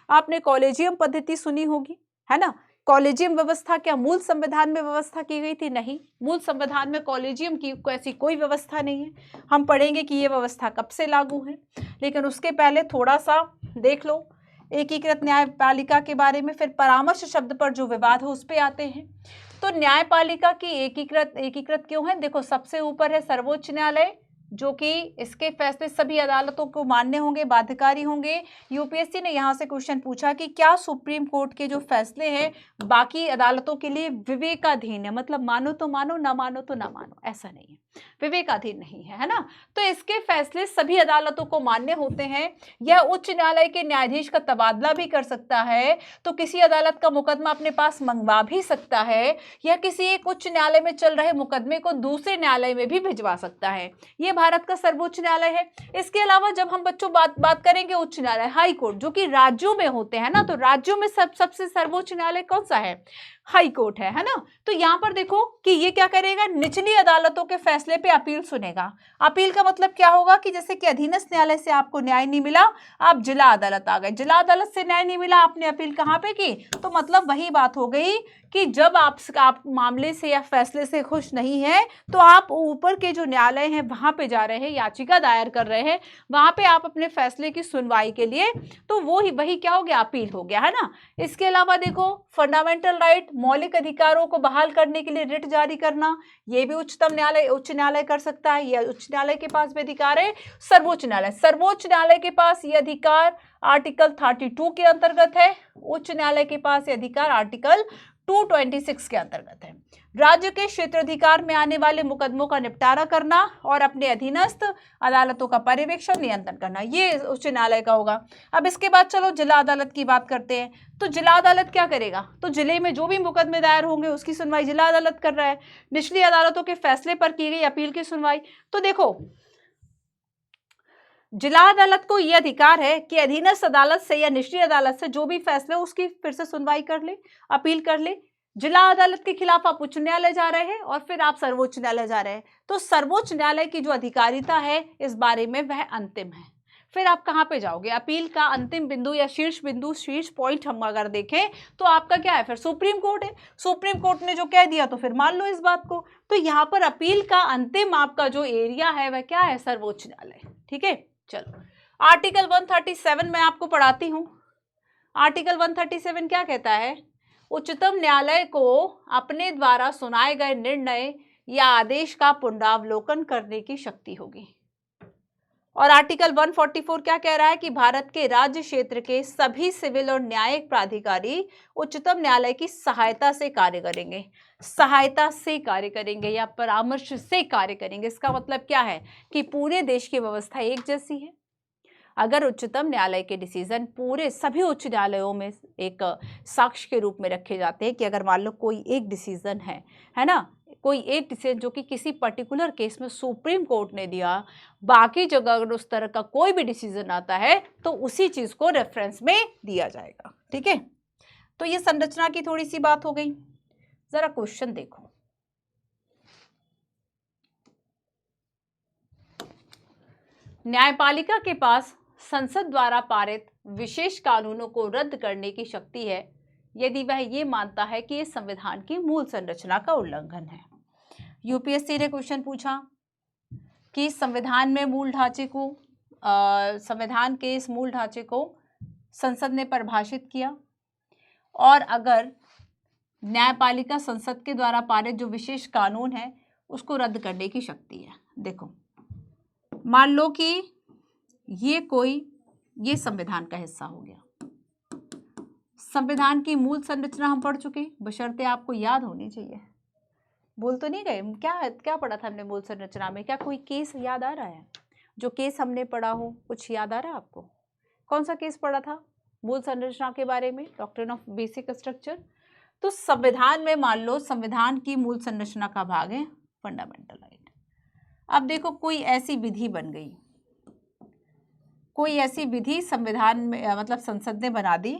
आपने कॉलेजियम पद्धति सुनी होगी, है ना। कॉलेजियम व्यवस्था क्या मूल संविधान में व्यवस्था की गई थी? नहीं, मूल संविधान में कॉलेजियम की ऐसी कोई व्यवस्था नहीं है। हम पढ़ेंगे कि ये व्यवस्था कब से लागू है, लेकिन उसके पहले थोड़ा सा देख लो एकीकृत न्यायपालिका के बारे में। फिर परामर्श शब्द पर जो विवाद हो उस पे आते हैं। तो न्यायपालिका की एकीकृत क्यों है? देखो, सबसे ऊपर है सर्वोच्च न्यायालय, जो कि इसके फैसले सभी अदालतों को मान्य होंगे, बाध्यकारी होंगे। यूपीएससी ने यहाँ से क्वेश्चन पूछा कि क्या सुप्रीम कोर्ट के जो फैसले हैं बाकी अदालतों के लिए विवेकाधीन है, मतलब मानो तो मानो, ना मानो तो ना मानो, ऐसा नहीं है, विवेकाधीन नहीं है, है ना। तो इसके फैसले सभी अदालतों को मान्य होते हैं। यह उच्च न्यायालय के न्यायाधीश का तबादला भी कर सकता है, तो किसी अदालत का मुकदमा अपने पास मंगवा भी सकता है, या किसी एक उच्च न्यायालय में चल रहे मुकदमे को दूसरे न्यायालय में भी भिजवा सकता है। ये भारत का सर्वोच्च न्यायालय है। इसके अलावा जब हम बच्चों बात करेंगे उच्च न्यायालय, हाई कोर्ट, जो कि राज्यों में होते हैं ना, तो राज्यों में सबसे सर्वोच्च न्यायालय कौन सा है? हाई कोर्ट है ना। तो यहां पर देखो कि ये क्या करेगा, निचली अदालतों के फैसले पे अपील सुनेगा। अपील का मतलब क्या होगा कि जैसे कि अधीनस्थ न्यायालय से आपको न्याय नहीं मिला, आप जिला अदालत आ गए, जिला अदालत से न्याय नहीं मिला, आपने अपील कहां पे की? तो मतलब वही बात हो गई कि जब आप मामले से या फैसले से खुश नहीं है, तो आप ऊपर के जो न्यायालय हैं वहां पे जा रहे हैं, याचिका दायर कर रहे हैं, वहां पे आप अपने फैसले की सुनवाई के लिए, तो वो ही वही क्या हो गया, अपील हो गया, है ना। इसके अलावा देखो, फंडामेंटल राइट, मौलिक अधिकारों को बहाल करने के लिए रिट जारी करना, ये भी उच्च न्यायालय कर सकता है, यह उच्च न्यायालय के पास भी अधिकार है। सर्वोच्च न्यायालय के पास ये अधिकार आर्टिकल 32 के अंतर्गत है। उच्च न्यायालय के पास ये अधिकार आर्टिकल 226 के अंतर्गत है। राज्य के क्षेत्राधिकार में आने वाले मुकदमों का निपटारा करना और अपने अधीनस्थ अदालतों का पर्यवेक्षण, नियंत्रण करना, ये उच्च न्यायालय का होगा। अब इसके बाद चलो जिला अदालत की बात करते हैं। तो जिला अदालत क्या करेगा? तो जिले में जो भी मुकदमे दायर होंगे उसकी सुनवाई जिला अदालत कर रहा है। निचली अदालतों के फैसले पर की गई अपील की सुनवाई। तो देखो, जिला अदालत को यह अधिकार है कि अधीनस्थ अदालत से या निचली अदालत से जो भी फैसले उसकी फिर से सुनवाई कर ले, अपील कर ले। जिला अदालत के खिलाफ आप उच्च न्यायालय जा रहे हैं और फिर आप सर्वोच्च न्यायालय जा रहे हैं, तो सर्वोच्च न्यायालय की जो अधिकारिता है इस बारे में वह अंतिम है। फिर आप कहां पे जाओगे? अपील का अंतिम बिंदु या शीर्ष बिंदु, शीर्ष पॉइंट हम अगर देखें तो आपका क्या है? फिर सुप्रीम कोर्ट है। सुप्रीम कोर्ट ने जो कह दिया तो फिर मान लो इस बात को। तो यहां पर अपील का अंतिम आपका जो एरिया है वह क्या है? सर्वोच्च न्यायालय। ठीक है, चलो आर्टिकल 137 मैं आपको पढ़ाती हूं। आर्टिकल 137 क्या कहता है? उच्चतम न्यायालय को अपने द्वारा सुनाए गए निर्णय या आदेश का पुनरावलोकन करने की शक्ति होगी। और आर्टिकल 144 क्या कह रहा है कि भारत के राज्य क्षेत्र के सभी सिविल और न्यायिक प्राधिकारी उच्चतम न्यायालय की सहायता से कार्य करेंगे। सहायता से कार्य करेंगे या परामर्श से कार्य करेंगे। इसका मतलब क्या है कि पूरे देश की व्यवस्था एक जैसी है। अगर उच्चतम न्यायालय के डिसीजन पूरे सभी उच्च न्यायालयों में एक साक्ष्य के रूप में रखे जाते हैं कि अगर मान लो कोई एक डिसीजन है ना, कोई एक डिसीजन जो कि किसी पर्टिकुलर केस में सुप्रीम कोर्ट ने दिया, बाकी जगह अगर उस तरह का कोई भी डिसीजन आता है तो उसी चीज को रेफरेंस में दिया जाएगा। ठीक है, तो ये संरचना की थोड़ी सी बात हो गई। जरा क्वेश्चन देखो, न्यायपालिका के पास संसद द्वारा पारित विशेष कानूनों को रद्द करने की शक्ति है यदि वह ये मानता है कि ये संविधान की मूल संरचना का उल्लंघन है। यूपीएससी ने क्वेश्चन पूछा कि संविधान में मूल ढांचे को संविधान के इस मूल ढांचे को संसद ने परिभाषित किया, और अगर न्यायपालिका संसद के द्वारा पारित जो विशेष कानून है उसको रद्द करने की शक्ति है। देखो, मान लो कि ये संविधान का हिस्सा हो गया। संविधान की मूल संरचना हम पढ़ चुके, बशर्ते आपको याद होनी चाहिए। बोल तो नहीं गए? क्या पढ़ा था हमने मूल संरचना में? क्या कोई केस याद आ रहा है? जो केस हमने पढ़ा हो कुछ याद आ रहा है आपको? कौन सा केस पढ़ा था मूल संरचना के बारे में? Doctrine of basic structure. तो संविधान में मान लो संविधान की मूल संरचना का भाग है फंडामेंटल राइट। अब देखो, कोई ऐसी विधि बन गई, कोई ऐसी विधि संविधान में मतलब संसद ने बना दी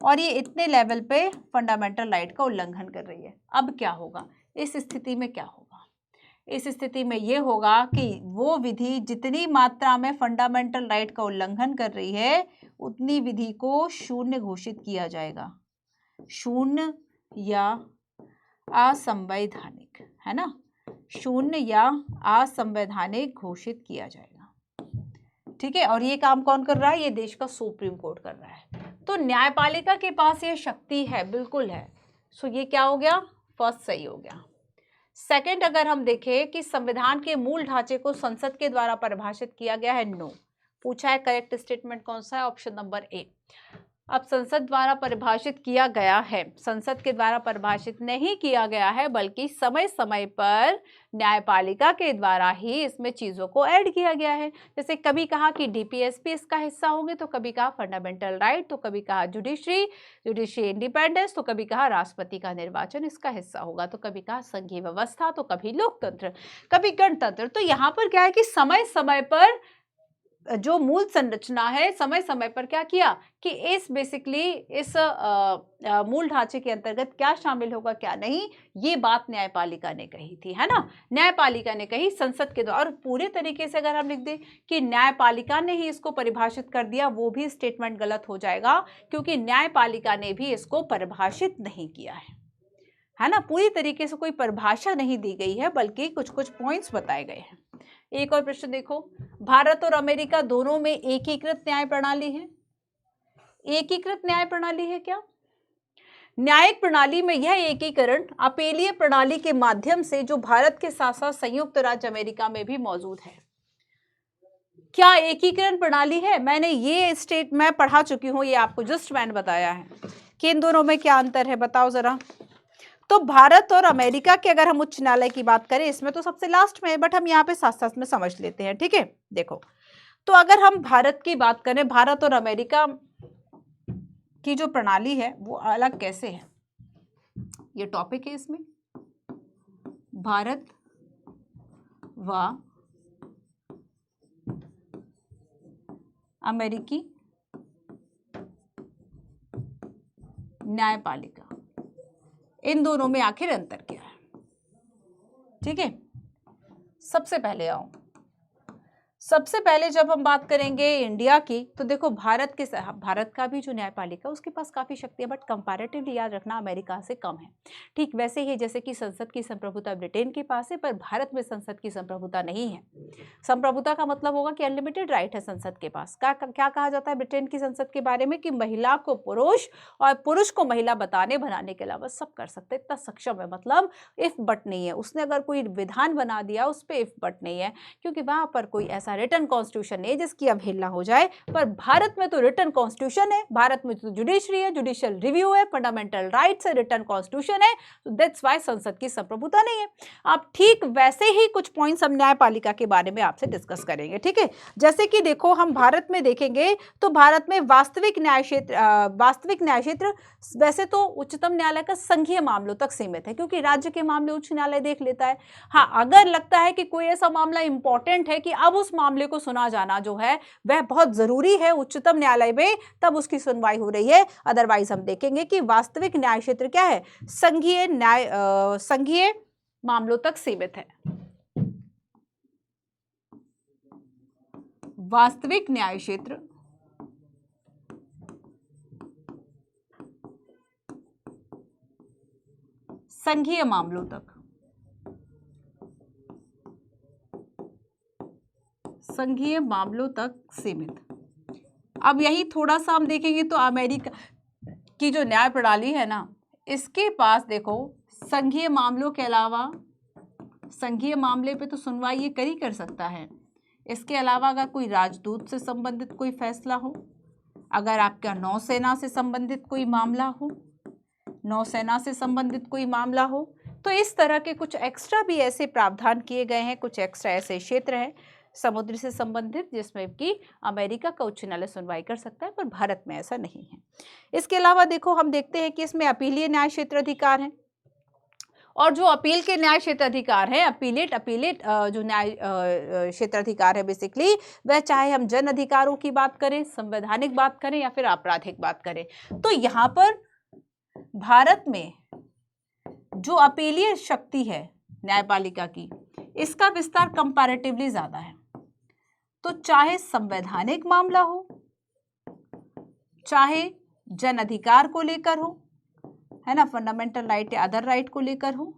और ये इतने लेवल पे फंडामेंटल राइट का उल्लंघन कर रही है। अब क्या होगा इस स्थिति में? क्या होगा इस स्थिति में? ये होगा कि वो विधि जितनी मात्रा में फंडामेंटल राइट का उल्लंघन कर रही है उतनी विधि को शून्य घोषित किया जाएगा। शून्य या असंवैधानिक, है ना, शून्य या असंवैधानिक घोषित किया जाएगा। ठीक है, और ये काम कौन कर रहा है? ये देश का सुप्रीम कोर्ट कर रहा है। तो न्यायपालिका के पास ये शक्ति है, बिल्कुल है। सो ये क्या हो गया, फर्स्ट सही हो गया। सेकंड, अगर हम देखें कि संविधान के मूल ढांचे को संसद के द्वारा परिभाषित किया गया है, नो। पूछा है करेक्ट स्टेटमेंट कौन सा है, ऑप्शन नंबर ए। अब संसद द्वारा परिभाषित किया गया है, संसद के द्वारा परिभाषित नहीं किया गया है, बल्कि समय समय पर न्यायपालिका के द्वारा ही इसमें चीजों को ऐड किया गया है। जैसे कभी कहा कि डीपीएसपी इसका हिस्सा होंगे, तो कभी कहा फंडामेंटल राइट, तो कभी कहा जुडिशरी इंडिपेंडेंस, तो कभी कहा राष्ट्रपति का निर्वाचन इसका हिस्सा होगा, तो कभी कहा संघीय व्यवस्था, तो कभी लोकतंत्र, कभी गणतंत्र। तो यहाँ पर क्या है कि समय समय पर जो मूल संरचना है, समय समय पर क्या किया कि इस मूल ढांचे के अंतर्गत क्या शामिल होगा क्या नहीं, ये बात न्यायपालिका ने कही थी, है ना। न्यायपालिका ने कही संसद के द्वारा। और पूरे तरीके से अगर हम लिख दें कि न्यायपालिका ने ही इसको परिभाषित कर दिया, वो भी स्टेटमेंट गलत हो जाएगा, क्योंकि न्यायपालिका ने भी इसको परिभाषित नहीं किया है ना। पूरी तरीके से कोई परिभाषा नहीं दी गई है, बल्कि कुछ कुछ पॉइंट्स बताए गए हैं। एक और प्रश्न देखो, भारत और अमेरिका दोनों में एकीकृत न्याय प्रणाली है। एकीकृत न्याय प्रणाली है क्या? न्यायिक प्रणाली में यह एकीकरण अपीलीय प्रणाली के माध्यम से, जो भारत के साथ साथ संयुक्त राज्य अमेरिका में भी मौजूद है। क्या एकीकरण प्रणाली है? मैंने ये मैं पढ़ा चुकी हूं, ये आपको जस्ट मैंने बताया है कि इन दोनों में क्या अंतर है, बताओ जरा। तो भारत और अमेरिका के अगर हम उच्च न्यायालय की बात करें, इसमें तो सबसे लास्ट में है, बट हम यहाँ पे साथ साथ में समझ लेते हैं, ठीक है। देखो, तो अगर हम भारत की बात करें, भारत और अमेरिका की जो प्रणाली है वो अलग कैसे है, ये टॉपिक है इसमें। भारत व अमेरिकी न्यायपालिका, इन दोनों में आखिर अंतर क्या है, ठीक है। सबसे पहले जब हम बात करेंगे इंडिया की, तो देखो भारत का भी जो न्यायपालिका उसके पास काफी शक्ति है, बट कंपैरेटिवली याद रखना अमेरिका से कम है। ठीक वैसे ही जैसे कि संसद की संप्रभुता ब्रिटेन के पास है, पर भारत में संसद की संप्रभुता नहीं है। संप्रभुता का मतलब होगा कि अनलिमिटेड राइट है संसद के पास। क्या कहा जाता है ब्रिटेन की संसद के बारे में, कि महिला को पुरुष और पुरुष को महिला बनाने के अलावा सब कर सकते, इतना सक्षम है। मतलब इफ बट नहीं है, उसने अगर कोई विधान बना दिया उस पर इफ बट नहीं है, क्योंकि वहां पर कोई ऐसा रिटन कॉन्स्टिट्यूशन नहीं है जिसकी अवहेलना हो जाए। पर भारत में तो रिटन कॉन्स्टिट्यूशन है, भारत में तो जुडिशरी है, जुडिशियल रिव्यू है, फंडामेंटल राइट्स है, रिटन कॉन्स्टिट्यूशन है, तो दैट्स व्हाई संसद की संप्रभुता नहीं है। आप ठीक वैसे ही कुछ पॉइंट्स हम न्यायपालिका के बारे में आपसे डिस्कस करेंगे, ठीक है। जैसे कि देखो, हम भारत में देखेंगे तो भारत में वास्तविक न्याय क्षेत्र वैसे तो उच्चतम न्यायालय का संघीय मामलों तक सीमित है, क्योंकि राज्य के मामले उच्च न्यायालय देख लेता है। हाँ, अगर लगता है कि कोई ऐसा मामला इंपॉर्टेंट है कि अब उस मामले को सुना जाना जो है वह बहुत जरूरी है उच्चतम न्यायालय में, तब उसकी सुनवाई हो रही है। अदरवाइज हम देखेंगे कि वास्तविक न्याय क्षेत्र क्या है, संघीय मामलों तक सीमित है। वास्तविक न्याय क्षेत्र संघीय मामलों तक, संघीय मामलों तक सीमित। अब यही थोड़ा सा हम देखेंगे तो अमेरिका की जो न्याय प्रणाली है ना, इसके पास देखो संघीय मामलों के अलावा, संघीय मामले पे तो सुनवाई ये कर सकता है। इसके अलावा अगर कोई राजदूत से संबंधित कोई फैसला हो, अगर आपका नौसेना से संबंधित कोई मामला हो, नौसेना से संबंधित कोई मामला हो, तो इस तरह के कुछ एक्स्ट्रा भी ऐसे प्रावधान किए गए हैं, कुछ एक्स्ट्रा ऐसे क्षेत्र हैं समुद्र से संबंधित जिसमें कि अमेरिका का उच्च न्यायालय सुनवाई कर सकता है, पर भारत में ऐसा नहीं है। इसके अलावा देखो, हम देखते हैं कि इसमें अपीलीय न्याय क्षेत्र अधिकार है, और जो अपील के न्याय क्षेत्र अधिकार है, अपीलेट जो न्याय क्षेत्र अधिकार है बेसिकली, वह चाहे हम जन अधिकारों की बात करें, संवैधानिक बात करें या फिर आपराधिक बात करें, तो यहाँ पर भारत में जो अपीलीय शक्ति है न्यायपालिका की, इसका विस्तार कंपैरेटिवली ज्यादा है। तो चाहे संवैधानिक मामला हो, चाहे जन अधिकार को लेकर हो, है ना, फंडामेंटल राइट या अदर राइट को लेकर हो,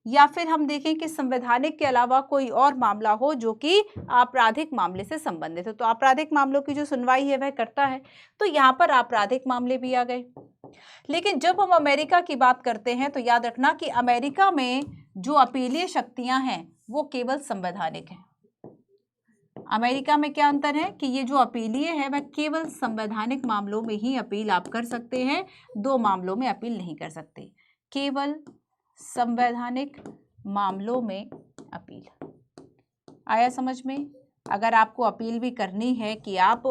या फिर हम देखें कि संवैधानिक के अलावा कोई और मामला हो जो कि आपराधिक मामले से संबंधित है। तो आपराधिक मामलों की जो सुनवाई है वह करता है, तो यहाँ पर आपराधिक मामले भी आ गए। लेकिन जब हम अमेरिका की बात करते हैं तो याद रखना कि अमेरिका में जो अपीलीय शक्तियां हैं वो केवल संवैधानिक हैं। अमेरिका में क्या अंतर है कि ये जो अपीलीय है वह केवल संवैधानिक मामलों में ही अपील आप कर सकते हैं, दो मामलों में अपील नहीं कर सकते, केवल संवैधानिक मामलों में अपील। आया समझ में? अगर आपको अपील भी करनी है कि आप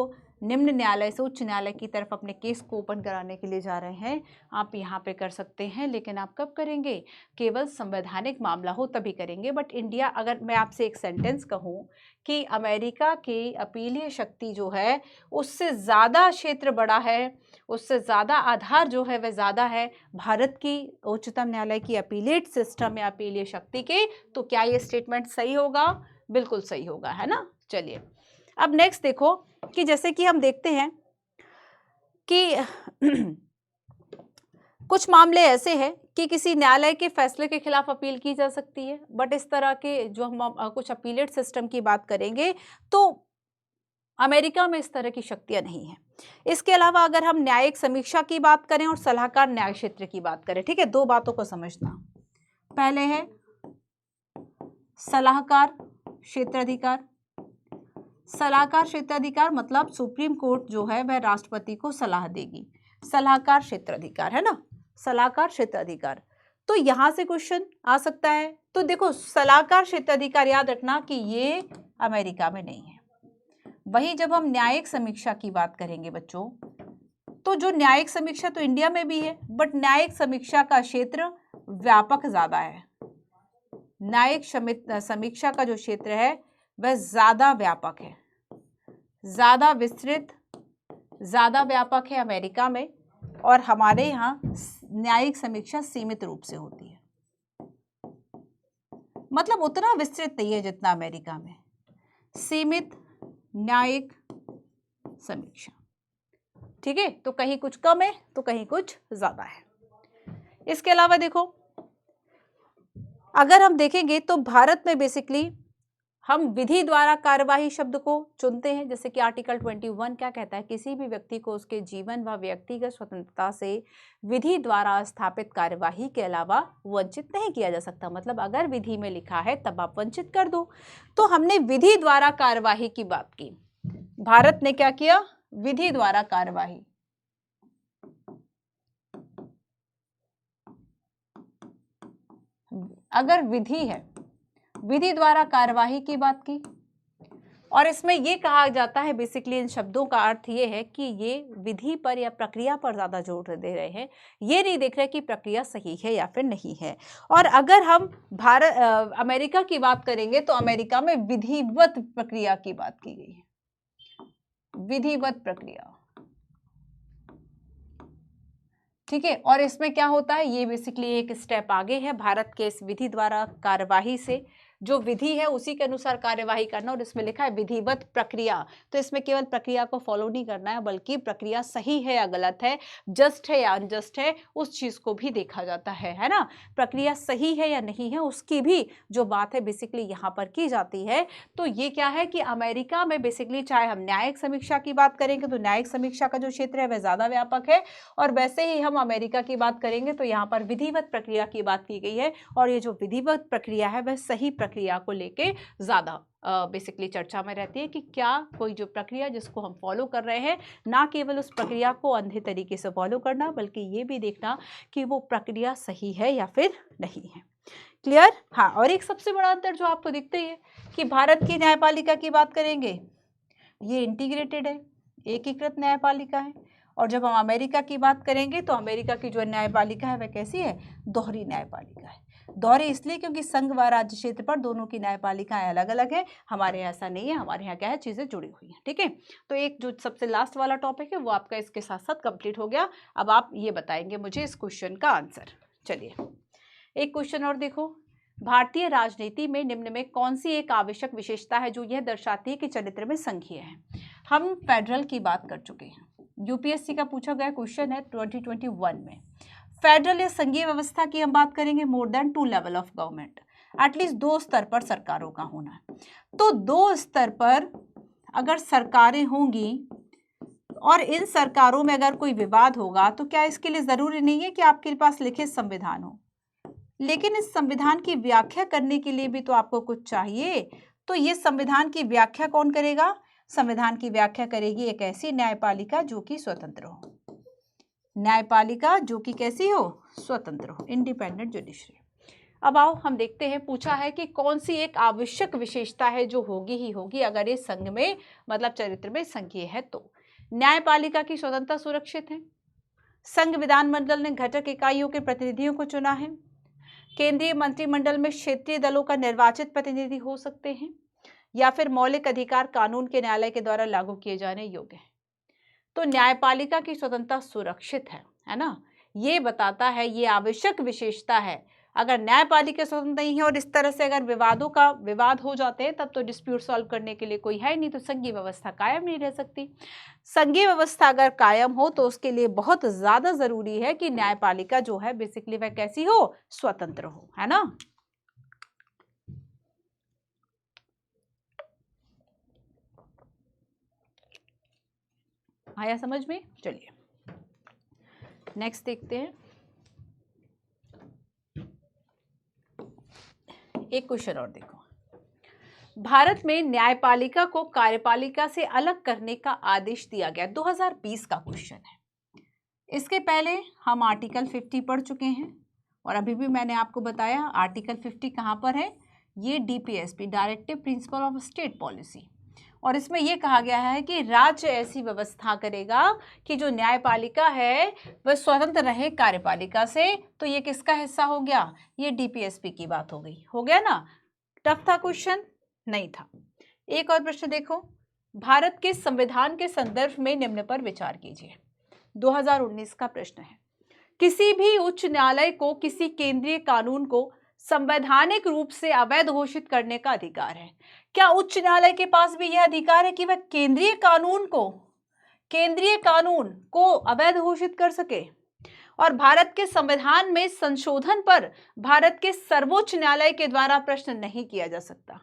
निम्न न्यायालय से उच्च न्यायालय की तरफ अपने केस को ओपन कराने के लिए जा रहे हैं, आप यहाँ पे कर सकते हैं, लेकिन आप कब करेंगे? केवल संवैधानिक मामला हो तभी करेंगे। बट इंडिया, अगर मैं आपसे एक सेंटेंस कहूँ कि अमेरिका की अपीलीय शक्ति जो है उससे ज़्यादा क्षेत्र बड़ा है, उससे ज़्यादा आधार जो है वह ज़्यादा है भारत की उच्चतम न्यायालय की अपीलेट सिस्टम या अपीलीय शक्ति के, तो क्या ये स्टेटमेंट सही होगा? बिल्कुल सही होगा, है ना। चलिए अब नेक्स्ट देखो कि जैसे कि हम देखते हैं कि कुछ मामले ऐसे हैं कि किसी न्यायालय के फैसले के खिलाफ अपील की जा सकती है, बट इस तरह के जो हम कुछ अपीलेट सिस्टम की बात करेंगे तो अमेरिका में इस तरह की शक्तियां नहीं हैं। इसके अलावा अगर हम न्यायिक समीक्षा की बात करें और सलाहकार न्याय क्षेत्र की बात करें, ठीक है, दो बातों को समझना। पहले है सलाहकार क्षेत्राधिकार। सलाहकार क्षेत्राधिकार मतलब सुप्रीम कोर्ट जो है वह राष्ट्रपति को सलाह देगी, सलाहकार क्षेत्राधिकार, है ना, सलाहकार क्षेत्राधिकार। तो यहां से क्वेश्चन आ सकता है। तो देखो सलाहकार क्षेत्राधिकार याद रखना कि ये अमेरिका में नहीं है। वहीं जब हम न्यायिक समीक्षा की बात करेंगे बच्चों, तो जो न्यायिक समीक्षा तो इंडिया में भी है, बट न्यायिक समीक्षा का क्षेत्र व्यापक ज्यादा है। न्यायिक समीक्षा का जो क्षेत्र है वह ज्यादा व्यापक है, ज्यादा विस्तृत, ज्यादा व्यापक है अमेरिका में, और हमारे यहाँ न्यायिक समीक्षा सीमित रूप से होती है, मतलब उतना विस्तृत नहीं है जितना अमेरिका में। सीमित न्यायिक समीक्षा, ठीक है, तो कहीं कुछ कम है तो कहीं कुछ ज्यादा है। इसके अलावा देखो अगर हम देखेंगे तो भारत में बेसिकली हम विधि द्वारा कार्यवाही शब्द को चुनते हैं। जैसे कि आर्टिकल 21 क्या कहता है, किसी भी व्यक्ति को उसके जीवन व व्यक्तिगत स्वतंत्रता से विधि द्वारा स्थापित कार्यवाही के अलावा वंचित नहीं किया जा सकता। मतलब अगर विधि में लिखा है तब आप वंचित कर दो। तो हमने विधि द्वारा कार्यवाही की बात की, भारत ने क्या किया? विधि द्वारा कार्यवाही। अगर विधि है, विधि द्वारा कार्यवाही की बात की, और इसमें यह कहा जाता है बेसिकली इन शब्दों का अर्थ ये है कि ये विधि पर या प्रक्रिया पर ज्यादा जोर दे रहे हैं, ये नहीं देख रहे कि प्रक्रिया सही है या फिर नहीं है। और अगर हम अमेरिका की बात करेंगे तो अमेरिका में विधिवत प्रक्रिया की बात की गई है, विधिवत प्रक्रिया, ठीक है। और इसमें क्या होता है, ये बेसिकली एक स्टेप आगे है भारत के इस विधि द्वारा कार्यवाही से। जो विधि है उसी के अनुसार कार्यवाही करना, और इसमें लिखा है विधिवत प्रक्रिया, तो इसमें केवल प्रक्रिया को फॉलो नहीं करना है बल्कि प्रक्रिया सही है या गलत है, जस्ट है या अनजस्ट है, उस चीज को भी देखा जाता है ना। प्रक्रिया सही है या नहीं है उसकी भी जो बात है बेसिकली यहाँ पर की जाती है। तो ये क्या है कि अमेरिका में बेसिकली चाहे हम न्यायिक समीक्षा की बात करेंगे तो न्यायिक समीक्षा का जो क्षेत्र है वह ज्यादा व्यापक है, और वैसे ही हम अमेरिका की बात करेंगे तो यहाँ पर विधिवत प्रक्रिया की बात की गई है। और ये जो विधिवत प्रक्रिया है वह सही प्रक्रिया को लेके ज्यादा बेसिकली चर्चा में रहती है कि क्या कोई जो प्रक्रिया जिसको हम फॉलो कर रहे हैं, ना केवल उस प्रक्रिया को अंधे तरीके से फॉलो करना बल्कि ये भी देखना कि वो प्रक्रिया सही है या फिर नहीं है। क्लियर? हाँ, और एक सबसे बड़ा अंतर जो आपको दिखता ही है कि भारत की न्यायपालिका की बात करेंगे ये इंटीग्रेटेड है, एकीकृत न्यायपालिका है, और जब हम अमेरिका की बात करेंगे तो अमेरिका की जो न्यायपालिका है वह कैसी है? दोहरी न्यायपालिका है। दोहरी इसलिए क्योंकि संघ व राज्य क्षेत्र पर दोनों की न्यायपालिकाएं अलग अलग है, हमारे यहाँ ऐसा नहीं है, हमारे यहाँ क्या है, चीजें जुड़ी हुई हैं, ठीक है। तो एक जो सबसे लास्ट वाला टॉपिक है वो आपका इसके साथ साथ कंप्लीट हो गया। अब आप ये बताएंगे मुझे इस क्वेश्चन का आंसर। चलिए एक क्वेश्चन और देखो, भारतीय राजनीति में निम्न में कौन सी एक आवश्यक विशेषता है जो यह दर्शाती है कि चरित्र में संघीय है? हम फेडरल की बात कर चुके हैं, यूपीएससी का पूछा गया क्वेश्चन है 2021 में। फेडरल या संघीय व्यवस्था की हम बात करेंगे, more than 2 level of government, at least 2 स्तर पर सरकारों का होना है। तो 2 स्तर पर अगर सरकारें होंगी और इन सरकारों में अगर कोई विवाद होगा तो क्या इसके लिए जरूरी नहीं है कि आपके पास लिखित संविधान हो, लेकिन इस संविधान की व्याख्या करने के लिए भी तो आपको कुछ चाहिए। तो ये संविधान की व्याख्या कौन करेगा? संविधान की व्याख्या करेगी एक ऐसी न्यायपालिका जो कि स्वतंत्र हो, न्यायपालिका जो कि कैसी हो? स्वतंत्र हो, इंडिपेंडेंट जुडिशरी। अब आओ हम देखते हैं, पूछा है कि कौन सी एक आवश्यक विशेषता है जो होगी ही होगी अगर ये संघ में मतलब चरित्र में संघीय है तो। न्यायपालिका की स्वतंत्रता सुरक्षित है, संघ विधानमंडल ने घटक इकाइयों के प्रतिनिधियों को चुना है, केंद्रीय मंत्रिमंडल में क्षेत्रीय दलों का निर्वाचित प्रतिनिधि हो सकते हैं, या फिर मौलिक अधिकार कानून के न्यायालय के द्वारा लागू किए जाने योग्य है। तो न्यायपालिका की स्वतंत्रता सुरक्षित है ना, ये बताता है, ये आवश्यक विशेषता है। अगर न्यायपालिका स्वतंत्र नहीं है और इस तरह से अगर विवाद हो जाते हैं तब तो डिस्प्यूट सॉल्व करने के लिए कोई है नहीं, तो संघीय व्यवस्था कायम नहीं रह सकती। संघीय व्यवस्था अगर कायम हो तो उसके लिए बहुत ज्यादा जरूरी है कि न्यायपालिका जो है बेसिकली वह कैसी हो? स्वतंत्र हो, है ना। आया समझ में? चलिए नेक्स्ट देखते हैं। एक क्वेश्चन और देखो, भारत में न्यायपालिका को कार्यपालिका से अलग करने का आदेश दिया गया, 2020 का क्वेश्चन है। इसके पहले हम आर्टिकल 50 पढ़ चुके हैं और अभी भी मैंने आपको बताया आर्टिकल 50 कहाँ पर है? ये DPSP, directive principle of state policy, और इसमें यह कहा गया है कि राज्य ऐसी व्यवस्था करेगा कि जो न्यायपालिका है वह स्वतंत्र रहे कार्यपालिका से। तो ये किसका हिस्सा हो गया? ये डीपीएसपी की बात हो गई, हो गया ना। टफ था क्वेश्चन? नहीं था। एक और प्रश्न देखो, भारत के संविधान के संदर्भ में निम्न पर विचार कीजिए, 2019 का प्रश्न है। किसी भी उच्च न्यायालय को किसी केंद्रीय कानून को संवैधानिक रूप से अवैध घोषित करने का अधिकार है। क्या उच्च न्यायालय के पास भी यह अधिकार है कि वह केंद्रीय कानून को अवैध घोषित कर सके? और भारत के संविधान में संशोधन पर भारत के सर्वोच्च न्यायालय के द्वारा प्रश्न नहीं किया जा सकता।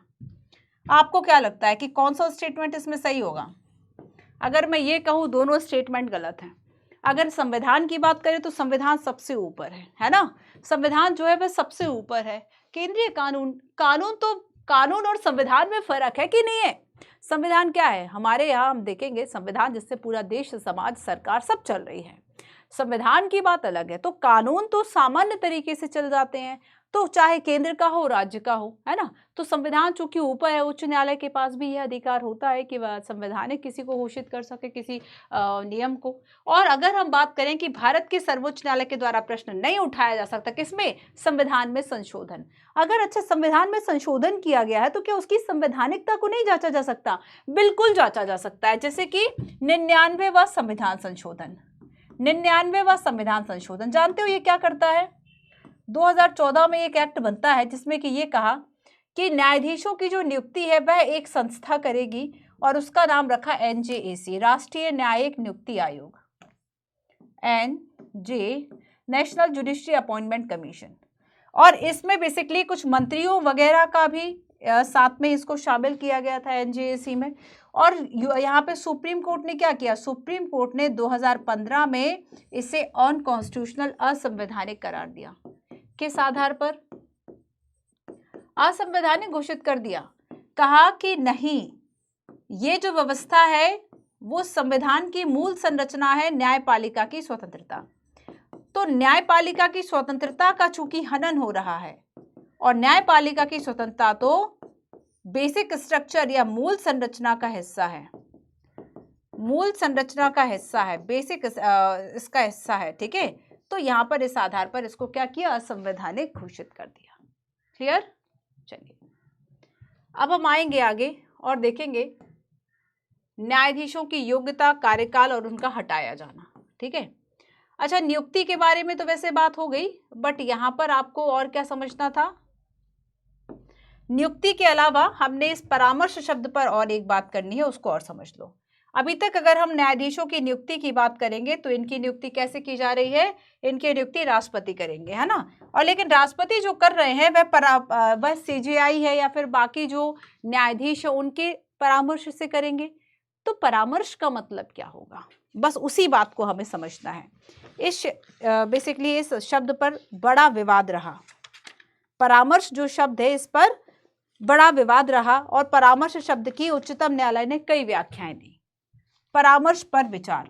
आपको क्या लगता है कि कौन सा स्टेटमेंट इसमें सही होगा? अगर मैं ये कहूं दोनों स्टेटमेंट गलत है। अगर संविधान की बात करें तो संविधान सबसे ऊपर है ना, संविधान जो है वह सबसे ऊपर है। केंद्रीय कानून और संविधान में फर्क है कि नहीं है? संविधान क्या है? हमारे यहाँ हम देखेंगे संविधान जिससे पूरा देश, समाज, सरकार सब चल रही है। संविधान की बात अलग है। तो कानून तो सामान्य तरीके से चल जाते हैं, तो चाहे केंद्र का हो राज्य का हो, है ना। तो संविधान चूंकि ऊपर है, उच्च न्यायालय के पास भी यह अधिकार होता है कि वह संवैधानिक किसी को घोषित कर सके, किसी नियम को। और अगर हम बात करें कि भारत के सर्वोच्च न्यायालय के द्वारा प्रश्न नहीं उठाया जा सकता, किसमें? संविधान में संशोधन। अगर अच्छा संविधान में संशोधन किया गया है तो क्या उसकी संवैधानिकता को नहीं जांचा जा सकता? बिल्कुल जांचा जा सकता है। जैसे कि 99वां संविधान संशोधन, 99वां संविधान संशोधन जानते हो ये क्या करता है? 2014 में एक एक्ट बनता है जिसमें कि ये कहा कि न्यायाधीशों की जो नियुक्ति है वह एक संस्था करेगी और उसका नाम रखा NJAC, राष्ट्रीय न्यायिक नियुक्ति आयोग, NJ, national judiciary appointment commission. और इसमें बेसिकली कुछ मंत्रियों वगैरह का भी साथ में इसको शामिल किया गया था NJAC में। और यहाँ पे सुप्रीम कोर्ट ने क्या किया? सुप्रीम कोर्ट ने 2015 में इसे अनकॉन्स्टिट्यूशनल, असंवैधानिक करार दिया। किस आधार पर? असंवैधानिक घोषित कर दिया। कहा कि नहीं, ये जो व्यवस्था है वो संविधान की मूल संरचना है, न्यायपालिका की स्वतंत्रता। तो न्यायपालिका की स्वतंत्रता का चूंकि हनन हो रहा है, और न्यायपालिका की स्वतंत्रता तो बेसिक स्ट्रक्चर या मूल संरचना का हिस्सा है, मूल संरचना का हिस्सा है, बेसिक इसका हिस्सा है, ठीक है। तो यहां पर इस आधार पर इसको क्या किया? असंवैधानिक घोषित कर दिया। क्लियर? चलिए अब हम आएंगे आगे और देखेंगे न्यायाधीशों की योग्यता, कार्यकाल और उनका हटाया जाना, ठीक है। अच्छा, नियुक्ति के बारे में तो वैसे बात हो गई, बट यहां पर आपको और क्या समझना था? नियुक्ति के अलावा हमने इस परामर्श शब्द पर और एक बात करनी है, उसको और समझ लो। अभी तक अगर हम न्यायाधीशों की नियुक्ति की बात करेंगे तो इनकी नियुक्ति कैसे की जा रही है, इनकी नियुक्ति राष्ट्रपति करेंगे, है ना। और लेकिन राष्ट्रपति जो कर रहे हैं वह सीजेआई है या फिर बाकी जो न्यायाधीश है उनके परामर्श से करेंगे। तो परामर्श का मतलब क्या होगा, बस उसी बात को हमें समझना है। इस बेसिकली इस शब्द पर बड़ा विवाद रहा, परामर्श जो शब्द है इस पर बड़ा विवाद रहा और परामर्श शब्द की उच्चतम न्यायालय ने कई व्याख्याएं दी। परामर्श पर विचार,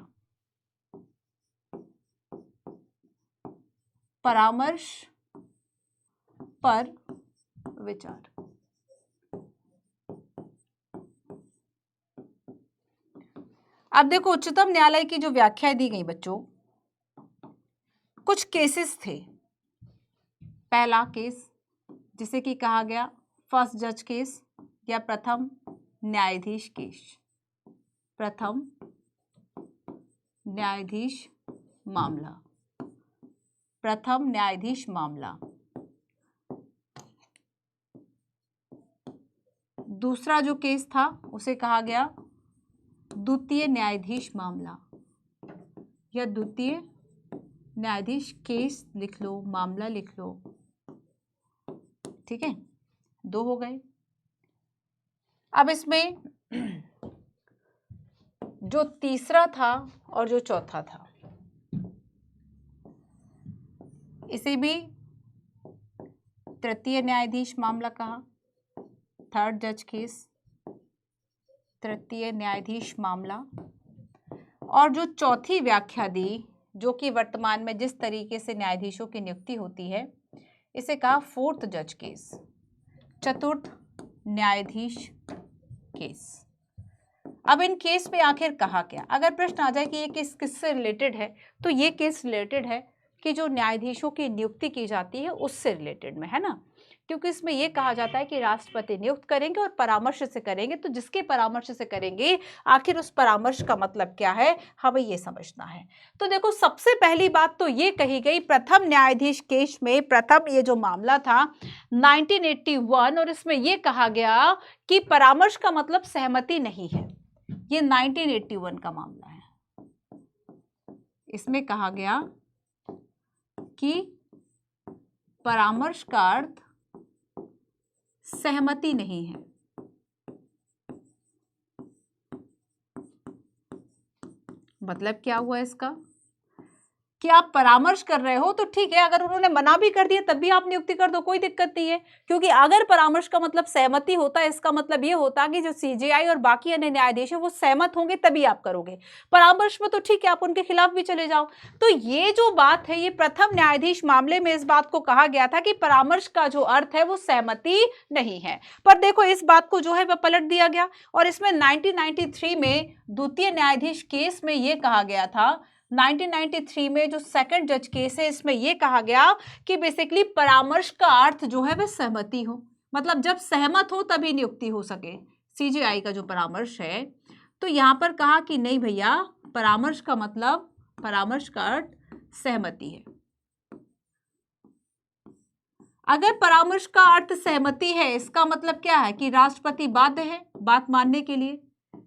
परामर्श पर विचार। अब देखो उच्चतम न्यायालय की जो व्याख्याएं दी गई बच्चों, कुछ केसेस थे। पहला केस जिसे कि कहा गया फर्स्ट जज केस या प्रथम न्यायाधीश केस, प्रथम न्यायाधीश मामला, प्रथम न्यायाधीश मामला। दूसरा जो केस था उसे कहा गया द्वितीय न्यायाधीश मामला या द्वितीय न्यायाधीश केस लिख लो, मामला लिख लो, ठीक है, दो हो गए। अब इसमें जो तीसरा था और जो चौथा था इसे भी तृतीय न्यायाधीश मामला कहा, थर्ड जज केस, तृतीय न्यायाधीश मामला। और जो चौथी व्याख्या दी, जो कि वर्तमान में जिस तरीके से न्यायाधीशों की नियुक्ति होती है, इसे कहा फोर्थ जज केस, चतुर्थ न्यायाधीश केस। अब इन केस में आखिर कहा क्या, अगर प्रश्न आ जाए कि ये केस किससे रिलेटेड है, तो ये केस रिलेटेड है कि जो न्यायाधीशों की नियुक्ति की जाती है उससे रिलेटेड में, है ना। क्योंकि इसमें यह कहा जाता है कि राष्ट्रपति नियुक्त करेंगे और परामर्श से करेंगे, तो जिसके परामर्श से करेंगे आखिर उस परामर्श का मतलब क्या है, हमें यह समझना है। तो देखो सबसे पहली बात तो ये कही गई प्रथम न्यायाधीश केस में, प्रथम ये जो मामला था 1981, और इसमें यह कहा गया कि परामर्श का मतलब सहमति नहीं है। ये 1981 का मामला है। इसमें कहा गया कि परामर्श का अर्थ सहमति नहीं है। मतलब क्या हुआ इसका कि आप परामर्श कर रहे हो तो ठीक है, अगर उन्होंने मना भी कर दिया तब भी आप नियुक्ति कर दो, कोई दिक्कत नहीं है। क्योंकि अगर परामर्श का मतलब सहमति होता है, इसका मतलब ये होता कि जो सीजेआई और बाकी अन्य न्यायाधीश है वो सहमत होंगे तभी आप करोगे। परामर्श में तो ठीक है, आप उनके खिलाफ भी चले जाओ। तो ये जो बात है, ये प्रथम न्यायाधीश मामले में इस बात को कहा गया था कि परामर्श का जो अर्थ है वो सहमति नहीं है। पर देखो इस बात को जो है वह पलट दिया गया और इसमें 1993 में द्वितीय न्यायाधीश केस में यह कहा गया था, 1993 में जो सेकंड जज केस है इसमें यह कहा गया कि बेसिकली परामर्श का अर्थ जो है वह सहमति हो, मतलब जब सहमत हो तभी नियुक्ति हो सके। सीजेआई का जो परामर्श है, तो यहां पर कहा कि नहीं भैया, परामर्श का मतलब, परामर्श का अर्थ सहमति है। अगर परामर्श का अर्थ सहमति है, इसका मतलब क्या है कि राष्ट्रपति बाध्य है बात मानने के लिए।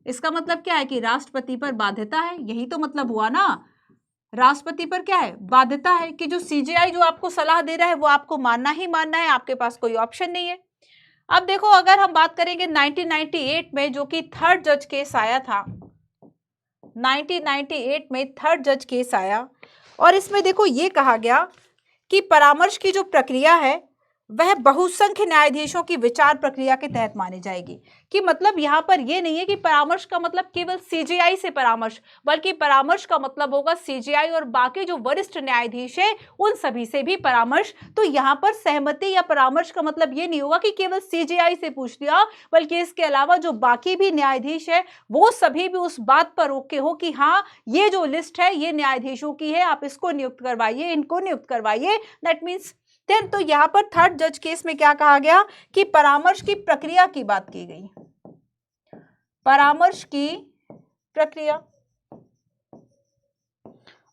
इसका मतलब क्या है कि राष्ट्रपति पर बाध्यता है, यही तो मतलब हुआ ना। राष्ट्रपति पर क्या है, बाध्यता है कि जो सीजेआई जो आपको सलाह दे रहा है वो आपको मानना ही मानना है, आपके पास कोई ऑप्शन नहीं है। अब देखो अगर हम बात करेंगे 1998 में जो कि थर्ड जज केस आया था, 1998 में थर्ड जज केस आया और इसमें देखो ये कहा गया कि परामर्श की जो प्रक्रिया है वह बहुसंख्य न्यायाधीशों की विचार प्रक्रिया के तहत मानी जाएगी। कि मतलब यहां पर यह नहीं है कि परामर्श का मतलब केवल सीजेआई से परामर्श, बल्कि परामर्श का मतलब होगा सीजेआई और बाकी जो वरिष्ठ न्यायाधीश है उन सभी से भी परामर्श। तो यहां पर सहमति या परामर्श का मतलब यह नहीं होगा कि केवल सीजेआई से पूछ लिया, बल्कि इसके अलावा जो बाकी भी न्यायाधीश है वो सभी भी उस बात पर ओके हो कि हाँ ये जो लिस्ट है ये न्यायाधीशों की है, आप इसको नियुक्त करवाइए, इनको नियुक्त करवाइए। दैट मीन्स तो यहां पर थर्ड जज केस में क्या कहा गया कि परामर्श की प्रक्रिया की बात की गई, परामर्श की प्रक्रिया।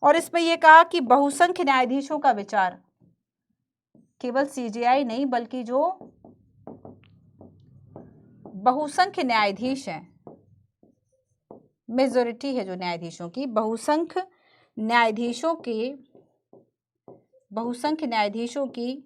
और इसमें यह कहा कि बहुसंख्य न्यायाधीशों का विचार, केवल सीजेआई नहीं बल्कि जो बहुसंख्य न्यायाधीश हैं मेजोरिटी है जो न्यायाधीशों की, बहुसंख्य न्यायाधीशों की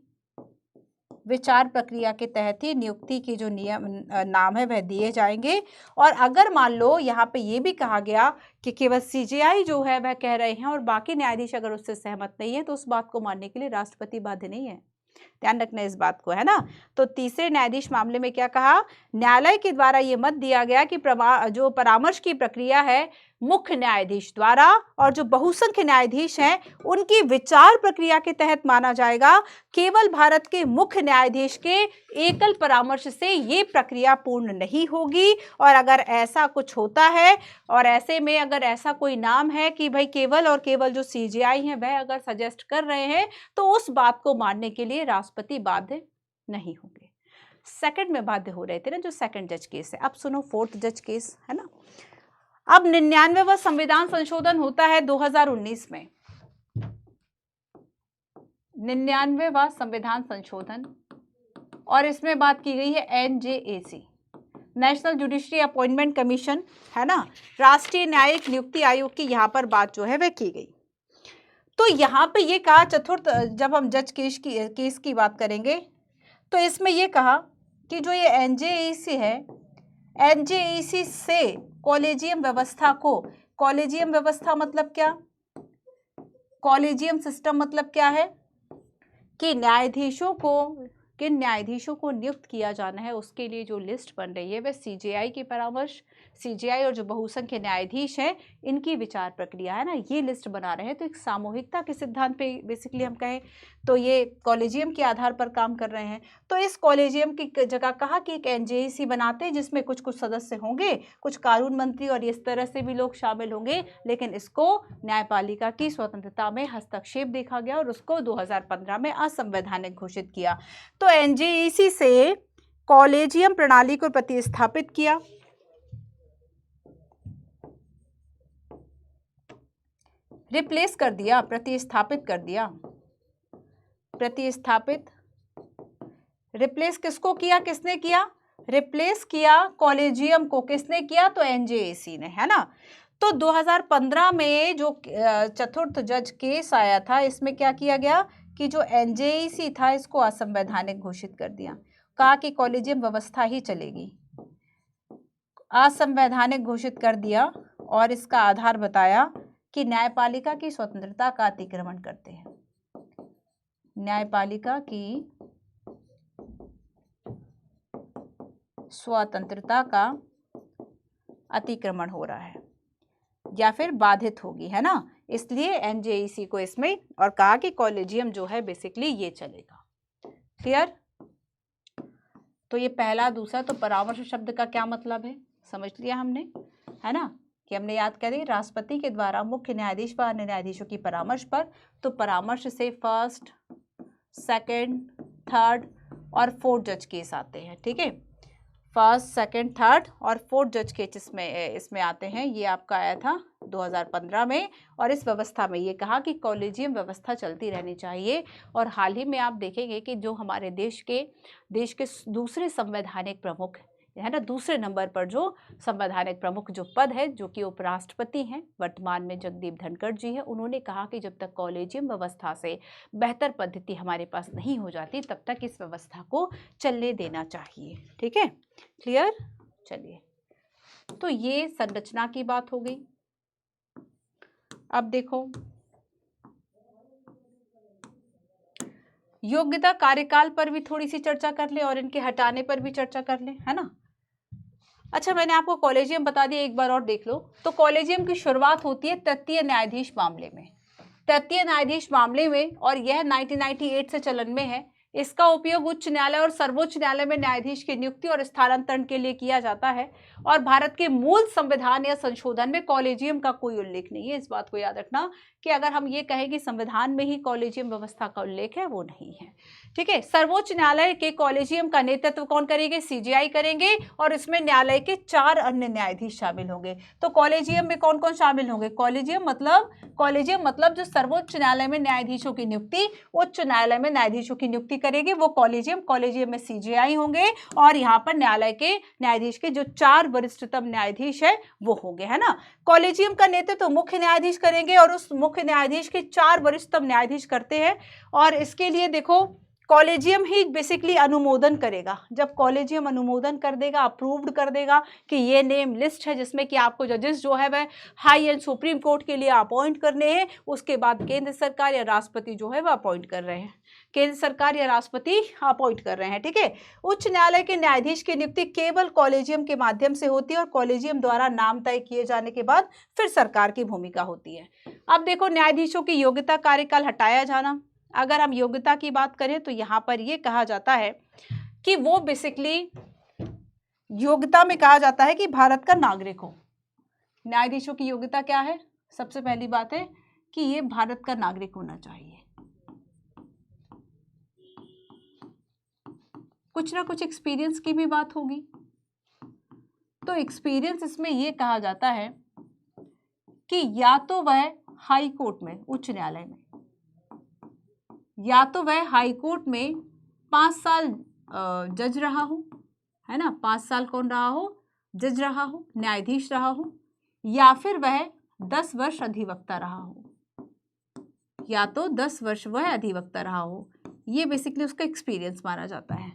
विचार प्रक्रिया के तहत ही नियुक्ति की जो नाम है वह दिए जाएंगे। और अगर मान लो यहाँ पे ये भी कहा गया कि केवल सीजेआई जो है वह कह रहे हैं और बाकी न्यायाधीश अगर उससे सहमत नहीं है तो उस बात को मानने के लिए राष्ट्रपति बाध्य नहीं है। ध्यान रखना इस बात को, है ना। तो तीसरे न्यायाधीश मामले में क्या कहा, न्यायालय के द्वारा यह मत दिया गया कि जो परामर्श की प्रक्रिया है मुख्य न्यायाधीश द्वारा और जो बहुसंख्य न्यायाधीश हैं उनकी विचार प्रक्रिया के तहत माना जाएगा। केवल भारत के मुख्य न्यायाधीश के एकल परामर्श से ये प्रक्रिया पूर्ण नहीं होगी। और अगर ऐसा कुछ होता है और ऐसे में अगर ऐसा कोई नाम है कि भाई केवल और केवल जो सीजेआई हैं वह अगर सजेस्ट कर रहे हैं तो उस बात को मानने के लिए राष्ट्रपति बाध्य नहीं होंगे। सेकंड में बाध्य हो रहे थे ना, जो सेकंड जज केस है। अब सुनो फोर्थ जज केस, है ना। अब 99वां संविधान संशोधन होता है 2019 में। 99वां संविधान संशोधन, और इसमें बात की गई है NJAC, national judiciary appointment commission, है ना, राष्ट्रीय न्यायिक नियुक्ति आयोग की यहाँ पर बात जो है वह की गई। तो यहाँ पे ये कहा चतुर्थ, जब हम जज केस की बात करेंगे तो इसमें ये कहा कि जो ये एनजेएसी है, एनजेएसी से कॉलेजियम व्यवस्था को, कॉलेजियम व्यवस्था मतलब क्या, कॉलेजियम सिस्टम मतलब क्या है कि किन न्यायाधीशों को नियुक्त किया जाना है उसके लिए जो लिस्ट बन रही है वह सीजेआई की परामर्श, सीजेआई और जो बहुसंख्य न्यायाधीश हैं इनकी विचार प्रक्रिया, है ना, ये लिस्ट बना रहे हैं। तो एक सामूहिकता के सिद्धांत पे बेसिकली हम कहें तो ये कॉलेजियम के आधार पर काम कर रहे हैं। तो इस कॉलेजियम की जगह कहा कि एक एनजेएसी बनाते हैं जिसमें कुछ सदस्य होंगे, कुछ कानून मंत्री और इस तरह से भी लोग शामिल होंगे, लेकिन इसको न्यायपालिका की स्वतंत्रता में हस्तक्षेप देखा गया और उसको 2015 में असंवैधानिक घोषित किया। तो एनजेईसी से कॉलेजियम प्रणाली को प्रतिस्थापित किया, रिप्लेस कर दिया, प्रतिस्थापित कर दिया, प्रतिस्थापित, रिप्लेस किसको किया, किसने किया, रिप्लेस किया कॉलेजियम को, किसने किया, तो एनजेईसी ने, है ना। तो 2015 में जो चतुर्थ जज केस आया था इसमें क्या किया गया कि जो एनजेईसी था इसको असंवैधानिक घोषित कर दिया, कहा कि कॉलेजियम व्यवस्था ही चलेगी, असंवैधानिक घोषित कर दिया और इसका आधार बताया कि न्यायपालिका की स्वतंत्रता का अतिक्रमण करते हैं, न्यायपालिका की स्वतंत्रता का अतिक्रमण हो रहा है या फिर बाधित होगी, है ना, इसलिए एनजेईसी को इसमें, और कहा कि कॉलेजियम जो है बेसिकली ये चलेगा। क्लियर। तो ये पहला। दूसरा, तो परामर्श शब्द का क्या मतलब है समझ लिया हमने, है ना, कि हमने याद करें राष्ट्रपति के द्वारा मुख्य न्यायाधीश व अन्य न्यायाधीशों की परामर्श पर, तो परामर्श से फर्स्ट, सेकंड, थर्ड और फोर्थ जज केस आते हैं। ठीक है, फर्स्ट, सेकंड, थर्ड और फोर्थ जज केस इसमें आते हैं। ये आपका आया था 2015 में और इस व्यवस्था में ये कहा कि कॉलेजियम व्यवस्था चलती रहनी चाहिए। और हाल ही में आप देखेंगे कि जो हमारे देश के दूसरे संवैधानिक प्रमुख, है ना, दूसरे नंबर पर जो संवैधानिक प्रमुख जो पद है, जो कि उपराष्ट्रपति हैं वर्तमान में, जगदीप धनखड़ जी हैं, उन्होंने कहा कि जब तक कॉलेजियम व्यवस्था से बेहतर पद्धति हमारे पास नहीं हो जाती तब तक इस व्यवस्था को चलने देना चाहिए। ठीक है, क्लियर। चलिए, तो ये संरचना की बात हो गई। अब देखो, योग्यता कार्यकाल पर भी थोड़ी सी चर्चा कर ले और इनके हटाने पर भी चर्चा कर ले, है ना। अच्छा, मैंने आपको कॉलेजियम बता दिया, एक बार और देख लो। तो कॉलेजियम की शुरुआत होती है तृतीय न्यायाधीश मामले में, तृतीय न्यायाधीश मामले में, और यह 1998 से चलन में है। इसका उपयोग उच्च न्यायालय और सर्वोच्च न्यायालय में न्यायाधीश की नियुक्ति और स्थानांतरण के लिए किया जाता है। और भारत के मूल संविधान या संशोधन में कॉलेजियम का कोई उल्लेख नहीं है, इस बात को याद रखना कि अगर हम ये कहें कि संविधान में ही कॉलेजियम व्यवस्था का उल्लेख है, वो नहीं है। ठीक है, सर्वोच्च न्यायालय के कॉलेजियम का नेतृत्व कौन करेंगे? सीजेआई करेंगे, और इसमें न्यायालय के 4 अन्य न्यायाधीश शामिल होंगे। तो कॉलेजियम में कौन कौन शामिल होंगे? कॉलेजियम मतलब जो सर्वोच्च न्यायालय में न्यायाधीशों की नियुक्ति उच्च न्यायालय में न्यायाधीशों की नियुक्ति करेगी, वो कॉलेजियम में सीजेआई होंगे, और यहाँ पर न्यायालय के न्यायाधीश के जो 4 वरिष्ठतम न्यायाधीश है वो होंगे, है ना। कॉलेजियम का नेतृत्व मुख्य न्यायाधीश करेंगे, और उस मुख्य न्यायाधीश के 4 वरिष्ठतम न्यायाधीश करते हैं। और इसके लिए देखो, कॉलेजियम ही बेसिकली अनुमोदन करेगा। जब कॉलेजियम अनुमोदन कर देगा, अप्रूव्ड कर देगा कि ये नेम लिस्ट है जिसमें कि आपको जजेस जो है वह हाई एंड सुप्रीम कोर्ट के लिए अपॉइंट करने हैं, उसके बाद केंद्र सरकार या राष्ट्रपति जो है वह अपॉइंट कर रहे हैं, केंद्र सरकार या राष्ट्रपति अपॉइंट कर रहे हैं। ठीक है, उच्च न्यायालय के न्यायाधीश की नियुक्ति केवल कॉलेजियम के माध्यम से होती है, और कॉलेजियम द्वारा नाम तय किए जाने के बाद फिर सरकार की भूमिका होती है। अब देखो, न्यायाधीशों की योग्यता, कार्यकाल, हटाया जाना। अगर हम योग्यता की बात करें तो यहां पर यह कहा जाता है कि वो बेसिकली योग्यता में कहा जाता है कि भारत का नागरिक हो। न्यायाधीशों की योग्यता क्या है? सबसे पहली बात है कि ये भारत का नागरिक होना चाहिए। कुछ ना कुछ एक्सपीरियंस की भी बात होगी, तो एक्सपीरियंस इसमें यह कहा जाता है कि या तो वह हाई कोर्ट में, उच्च न्यायालय में, या तो वह हाई कोर्ट में 5 साल जज रहा हो, है ना, 5 साल कौन रहा हो? जज रहा हो, न्यायाधीश रहा हो, या फिर वह 10 वर्ष अधिवक्ता रहा हो, या तो 10 वर्ष वह अधिवक्ता रहा हो। ये बेसिकली उसका एक्सपीरियंस माना जाता है।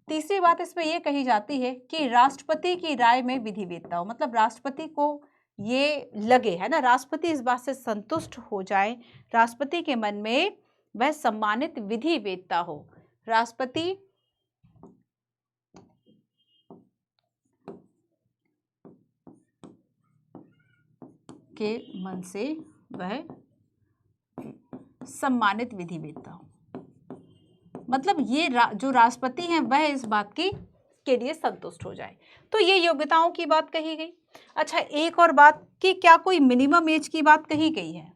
तीसरी बात इसमें यह कही जाती है कि राष्ट्रपति की राय में विधिवेत्ता हो, मतलब राष्ट्रपति को ये लगे, है ना, राष्ट्रपति इस बात से संतुष्ट हो जाए, राष्ट्रपति के मन में वह सम्मानित विधिवेत्ता हो, राष्ट्रपति के मन से वह सम्मानित विधिवेत्ता हो, मतलब ये जो राष्ट्रपति हैं वह इस बात की के लिए संतुष्ट हो जाए। तो ये योग्यताओं की बात कही गई। अच्छा, एक और बात कि क्या कोई मिनिमम एज की बात कही गई है?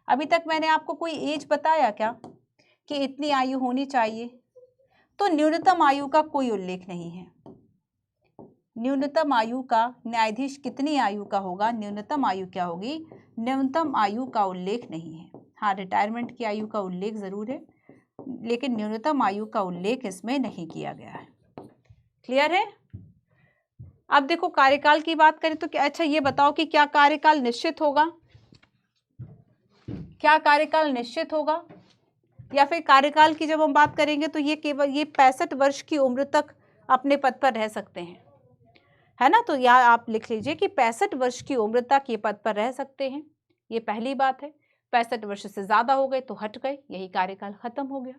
अभी तक मैंने आपको कोई एज बताया क्या कि इतनी आयु होनी चाहिए? तो न्यूनतम आयु का कोई उल्लेख नहीं है। न्यूनतम आयु का, न्यायाधीश कितनी आयु का होगा, न्यूनतम आयु क्या होगी, न्यूनतम आयु का उल्लेख नहीं है। हाँ, रिटायरमेंट की आयु का उल्लेख जरूर है, लेकिन न्यूनतम आयु का उल्लेख इसमें नहीं किया गया है। क्लियर है? अब देखो, कार्यकाल की बात करें तो क्या, अच्छा ये बताओ कि क्या कार्यकाल निश्चित होगा? क्या कार्यकाल निश्चित होगा, या फिर कार्यकाल की जब हम बात करेंगे तो ये केवल 65 वर्ष की उम्र तक अपने पद पर रह सकते हैं, है ना। तो यहाँ आप लिख लीजिए कि 65 वर्ष की उम्र तक ये पद पर रह सकते हैं, ये पहली बात है। 65 वर्ष से ज्यादा हो गए तो हट गए, यही कार्यकाल खत्म हो गया।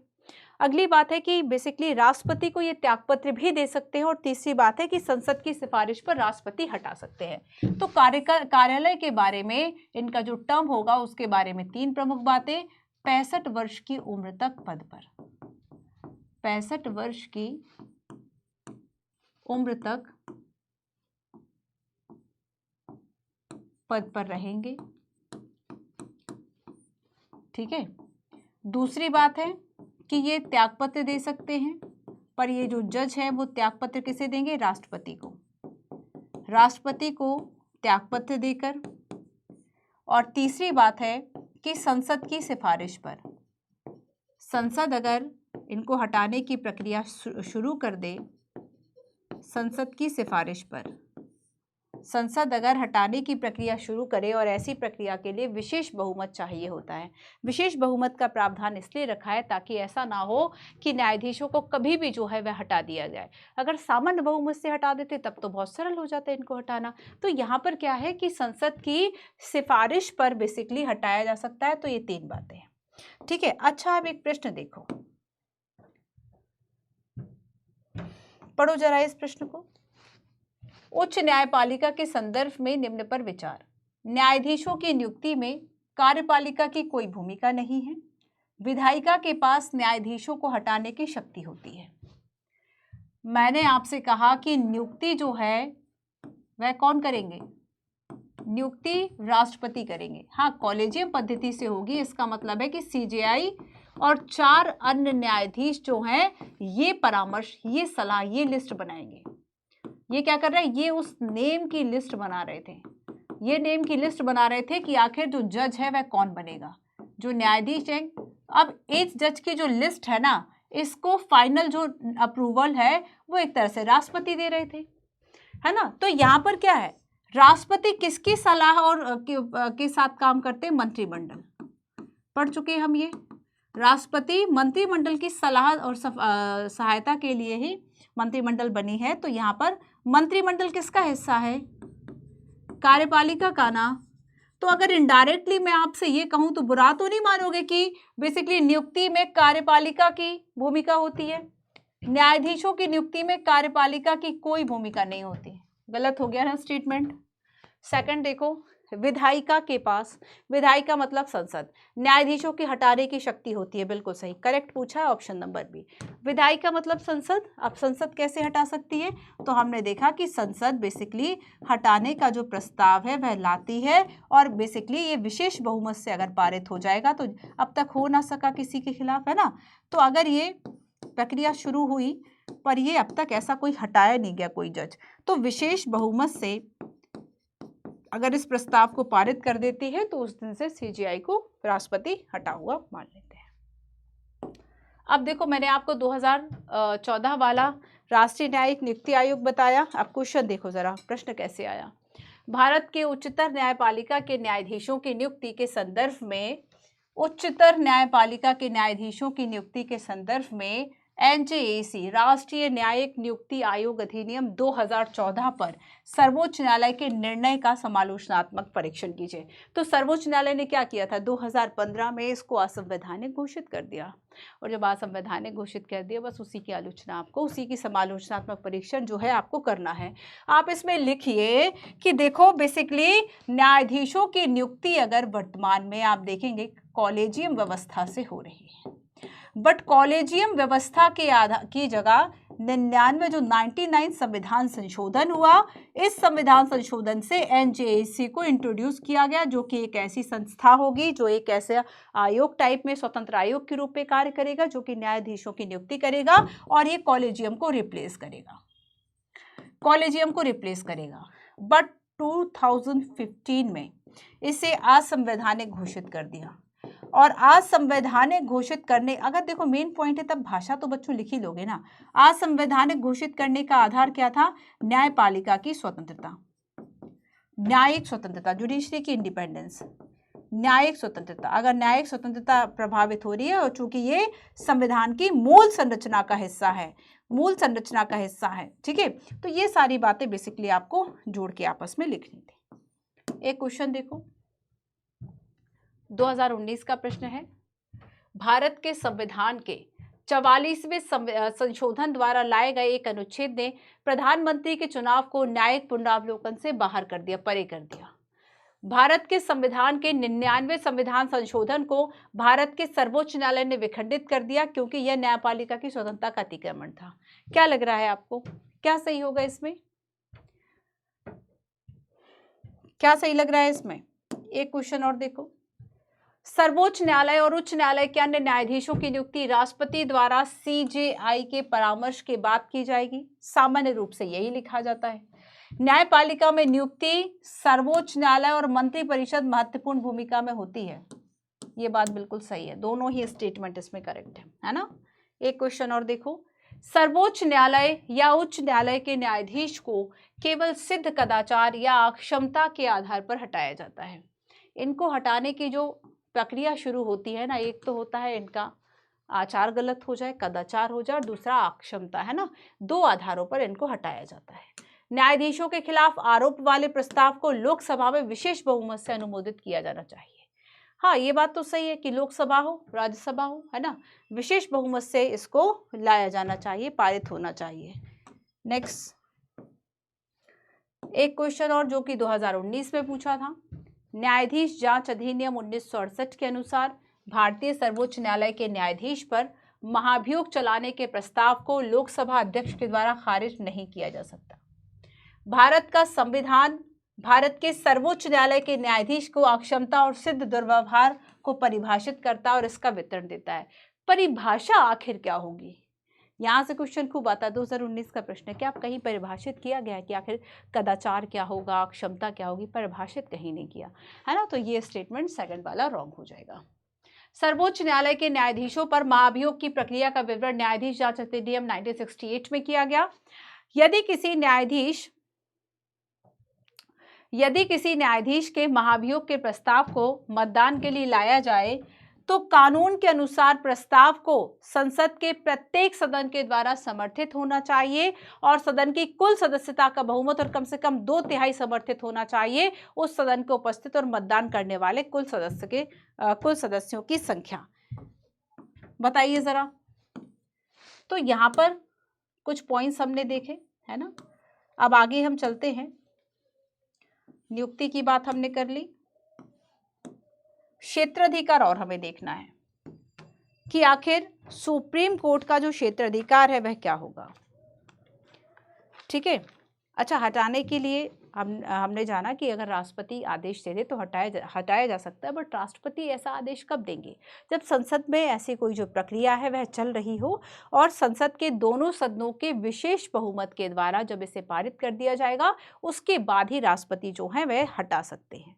अगली बात है कि बेसिकली राष्ट्रपति को ये त्यागपत्र भी दे सकते हैं, और तीसरी बात है कि संसद की सिफारिश पर राष्ट्रपति हटा सकते हैं। तो कार्यालय के बारे में, इनका जो टर्म होगा उसके बारे में 3 प्रमुख बातें। 65 वर्ष की उम्र तक पद पर, 65 वर्ष की उम्र तक पद पर रहेंगे, ठीक है। दूसरी बात है कि ये त्यागपत्र दे सकते हैं, पर ये जो जज है वो त्यागपत्र किसे देंगे? राष्ट्रपति को, राष्ट्रपति को त्यागपत्र देकर। और तीसरी बात है कि संसद की सिफारिश पर, संसद अगर इनको हटाने की प्रक्रिया शुरू कर दे, संसद की सिफारिश पर संसद अगर हटाने की प्रक्रिया शुरू करे, और ऐसी प्रक्रिया के लिए विशेष बहुमत चाहिए होता है। विशेष बहुमत का प्रावधान इसलिए रखा है ताकि ऐसा ना हो कि न्यायाधीशों को कभी भी जो है वह हटा दिया जाए। अगर सामान्य बहुमत से हटा देते तब तो बहुत सरल हो जाता है इनको हटाना। तो यहाँ पर क्या है कि संसद की सिफारिश पर बेसिकली हटाया जा सकता है। तो ये 3 बातें हैं, ठीक है। अच्छा, अब एक प्रश्न देखो, पढ़ो जरा इस प्रश्न को। उच्च न्यायपालिका के संदर्भ में निम्न पर विचार। न्यायाधीशों की नियुक्ति में कार्यपालिका की कोई भूमिका नहीं है। विधायिका के पास न्यायाधीशों को हटाने की शक्ति होती है। मैंने आपसे कहा कि नियुक्ति जो है वह कौन करेंगे? नियुक्ति राष्ट्रपति करेंगे। हाँ, कॉलेजियम पद्धति से होगी, इसका मतलब है कि सीजेआई और 4 अन्य न्यायाधीश जो हैं ये परामर्श, ये सलाह, ये लिस्ट बनाएंगे। ये क्या कर रहे हैं, ये उस नेम की लिस्ट बना रहे थे, ये नेम की लिस्ट बना रहे थे कि आखिर जो जज है वह कौन बनेगा, जो न्यायाधीश है। अब इस जज की जो लिस्ट है ना, इसको फाइनल जो अप्रूवल है वो एक तरह से राष्ट्रपति दे रहे थे, है ना। तो यहाँ पर क्या है, राष्ट्रपति किसकी सलाह और के साथ काम करते हैं, मंत्रिमंडल। पढ़ चुके हैं हम ये, राष्ट्रपति मंत्रिमंडल की सलाह और सहायता के लिए ही मंत्रिमंडल बनी है। तो यहाँ पर मंत्रिमंडल किसका हिस्सा है, कार्यपालिका का ना। तो अगर इनडायरेक्टली मैं आपसे ये कहूँ तो बुरा तो नहीं मानोगे कि बेसिकली नियुक्ति में कार्यपालिका की भूमिका होती है, न्यायाधीशों की नियुक्ति में कार्यपालिका की कोई भूमिका नहीं होती। गलत हो गया ना स्टेटमेंट। सेकंड देखो, विधायिका के पास, विधायिका मतलब संसद, न्यायाधीशों की हटाने की शक्ति होती है, बिल्कुल सही, करेक्ट पूछा है ऑप्शन नंबर बी। विधायिका मतलब संसद। अब संसद कैसे हटा सकती है, तो हमने देखा कि संसद बेसिकली हटाने का जो प्रस्ताव है वह लाती है, और बेसिकली ये विशेष बहुमत से अगर पारित हो जाएगा, तो अब तक हो ना सका किसी के खिलाफ, है ना। तो अगर ये प्रक्रिया शुरू हुई पर ये अब तक ऐसा कोई हटाया नहीं गया कोई जज, तो विशेष बहुमत से अगर इस प्रस्ताव को पारित कर देती है तो उस दिन से सीजीआई को राष्ट्रपति हटा हुआ मान लेते हैं। अब देखो, मैंने आपको 2014 वाला राष्ट्रीय न्यायिक नियुक्ति आयोग बताया। अब क्वेश्चन देखो जरा, प्रश्न कैसे आया। भारत के उच्चतर न्यायपालिका के न्यायाधीशों की नियुक्ति के संदर्भ में, उच्चतर न्यायपालिका के न्यायाधीशों की नियुक्ति के संदर्भ में एनजेएसी राष्ट्रीय न्यायिक नियुक्ति आयोग अधिनियम 2014 पर सर्वोच्च न्यायालय के निर्णय का समालोचनात्मक परीक्षण कीजिए। तो सर्वोच्च न्यायालय ने क्या किया था, 2015 में इसको असंवैधानिक घोषित कर दिया, और जब असंवैधानिक घोषित कर दिया, बस उसी की आलोचना आपको, उसी की समालोचनात्मक परीक्षण जो है आपको करना है। आप इसमें लिखिए कि देखो बेसिकली न्यायाधीशों की नियुक्ति अगर वर्तमान में आप देखेंगे कॉलेजियम व्यवस्था से हो रही है, बट कॉलेजियम व्यवस्था के आधार की जगह 99 जो 99 संविधान संशोधन हुआ, इस संविधान संशोधन से एनजेएसी को इंट्रोड्यूस किया गया, जो कि एक ऐसी संस्था होगी जो एक ऐसे आयोग टाइप में स्वतंत्र आयोग के रूप में कार्य करेगा, जो कि न्यायाधीशों की नियुक्ति करेगा, और ये कॉलेजियम को रिप्लेस करेगा, कॉलेजियम को रिप्लेस करेगा। बट 2015 में इसे असंवैधानिक घोषित कर दिया, और असंवैधानिक घोषित करने, अगर देखो मेन पॉइंट है तब भाषा तो बच्चों लिख ही लोगे ना। असंवैधानिक घोषित करने का आधार क्या था, न्यायपालिका की स्वतंत्रता, न्यायिक स्वतंत्रता, जुडिशरी की इंडिपेंडेंस, न्यायिक स्वतंत्रता। अगर न्यायिक स्वतंत्रता प्रभावित हो रही है, और चूंकि ये संविधान की मूल संरचना का हिस्सा है, मूल संरचना का हिस्सा है, ठीक है, तो ये सारी बातें बेसिकली आपको जोड़ के आपस में लिखनी थी। एक क्वेश्चन देखो, 2019 का प्रश्न है, भारत के संविधान के 44वें संशोधन द्वारा लाए गए एक अनुच्छेद ने प्रधानमंत्री के चुनाव को न्यायिक पुनरावलोकन से बाहर कर दिया, परे कर दिया। भारत के संविधान के 99वें संविधान संशोधन को भारत के सर्वोच्च न्यायालय ने विखंडित कर दिया, क्योंकि यह न्यायपालिका की स्वतंत्रता का अतिक्रमण था। क्या लग रहा है आपको, क्या सही होगा इसमें, क्या सही लग रहा है इसमें। एक क्वेश्चन और देखो, सर्वोच्च न्यायालय और उच्च न्यायालय के अन्य न्यायाधीशों की नियुक्ति राष्ट्रपति द्वारा सीजेआई के परामर्श के बाद की जाएगी। सामान्य रूप से यही लिखा जाता है। न्यायपालिका में नियुक्ति सर्वोच्च न्यायालय और मंत्रिपरिषद महत्वपूर्ण भूमिका में होती है, ये बात बिल्कुल सही है, दोनों ही स्टेटमेंट इसमें करेक्ट है ना। एक क्वेश्चन और देखो, सर्वोच्च न्यायालय या उच्च न्यायालय के न्यायाधीश को केवल सिद्ध कदाचार या अक्षमता के आधार पर हटाया जाता है। इनको हटाने की जो प्रक्रिया शुरू होती है ना, एक तो होता है इनका आचार गलत हो जाए, कदाचार हो जाए, और दूसरा अक्षमता, है ना। 2 आधारों पर इनको हटाया जाता है। न्यायाधीशों के खिलाफ आरोप वाले प्रस्ताव को लोकसभा में विशेष बहुमत से अनुमोदित किया जाना चाहिए। हाँ, ये बात तो सही है कि लोकसभा हो, राज्यसभा हो, है ना, विशेष बहुमत से इसको लाया जाना चाहिए, पारित होना चाहिए। नेक्स्ट एक क्वेश्चन और जो कि 2019 में पूछा था, न्यायाधीश जांच अधिनियम 1968 के अनुसार भारतीय सर्वोच्च न्यायालय के न्यायाधीश पर महाभियोग चलाने के प्रस्ताव को लोकसभा अध्यक्ष के द्वारा खारिज नहीं किया जा सकता। भारत का संविधान भारत के सर्वोच्च न्यायालय के न्यायाधीश को अक्षमता और सिद्ध दुर्व्यवहार को परिभाषित करता है और इसका वितरण देता है। परिभाषा आखिर क्या होगी? यहाँ से क्वेश्चन खूब आता है। 2019 का प्रश्न है, क्या आप कहीं परिभाषित किया गया है कि आखिर कदाचार क्या होगा, क्षमता क्या होगी? परिभाषित कहीं नहीं किया है ना, तो ये स्टेटमेंट सेकंड वाला रॉन्ग हो जाएगा। सर्वोच्च न्यायालय के न्यायाधीशों पर महाभियोग की प्रक्रिया का विवरण न्यायाधीश जांच अधिनियम 1968 में किया गया। यदि किसी न्यायाधीश के महाभियोग के प्रस्ताव को मतदान के लिए लाया जाए तो कानून के अनुसार प्रस्ताव को संसद के प्रत्येक सदन के द्वारा समर्थित होना चाहिए और सदन की कुल सदस्यता का बहुमत और कम से कम 2/3 समर्थित होना चाहिए उस सदन के उपस्थित और मतदान करने वाले कुल सदस्यों की संख्या। बताइए जरा। तो यहाँ पर कुछ पॉइंट्स हमने देखे है ना। अब आगे हम चलते हैं। नियुक्ति की बात हमने कर ली। क्षेत्राधिकार और हमें देखना है कि आखिर सुप्रीम कोर्ट का जो क्षेत्राधिकार है वह क्या होगा। ठीक है। अच्छा, हटाने के लिए हमने जाना कि अगर राष्ट्रपति आदेश दे दे तो हटाया जा सकता है, बट राष्ट्रपति ऐसा आदेश कब देंगे? जब संसद में ऐसी कोई जो प्रक्रिया है वह चल रही हो और संसद के दोनों सदनों के विशेष बहुमत के द्वारा जब इसे पारित कर दिया जाएगा उसके बाद ही राष्ट्रपति जो है वह हटा सकते हैं।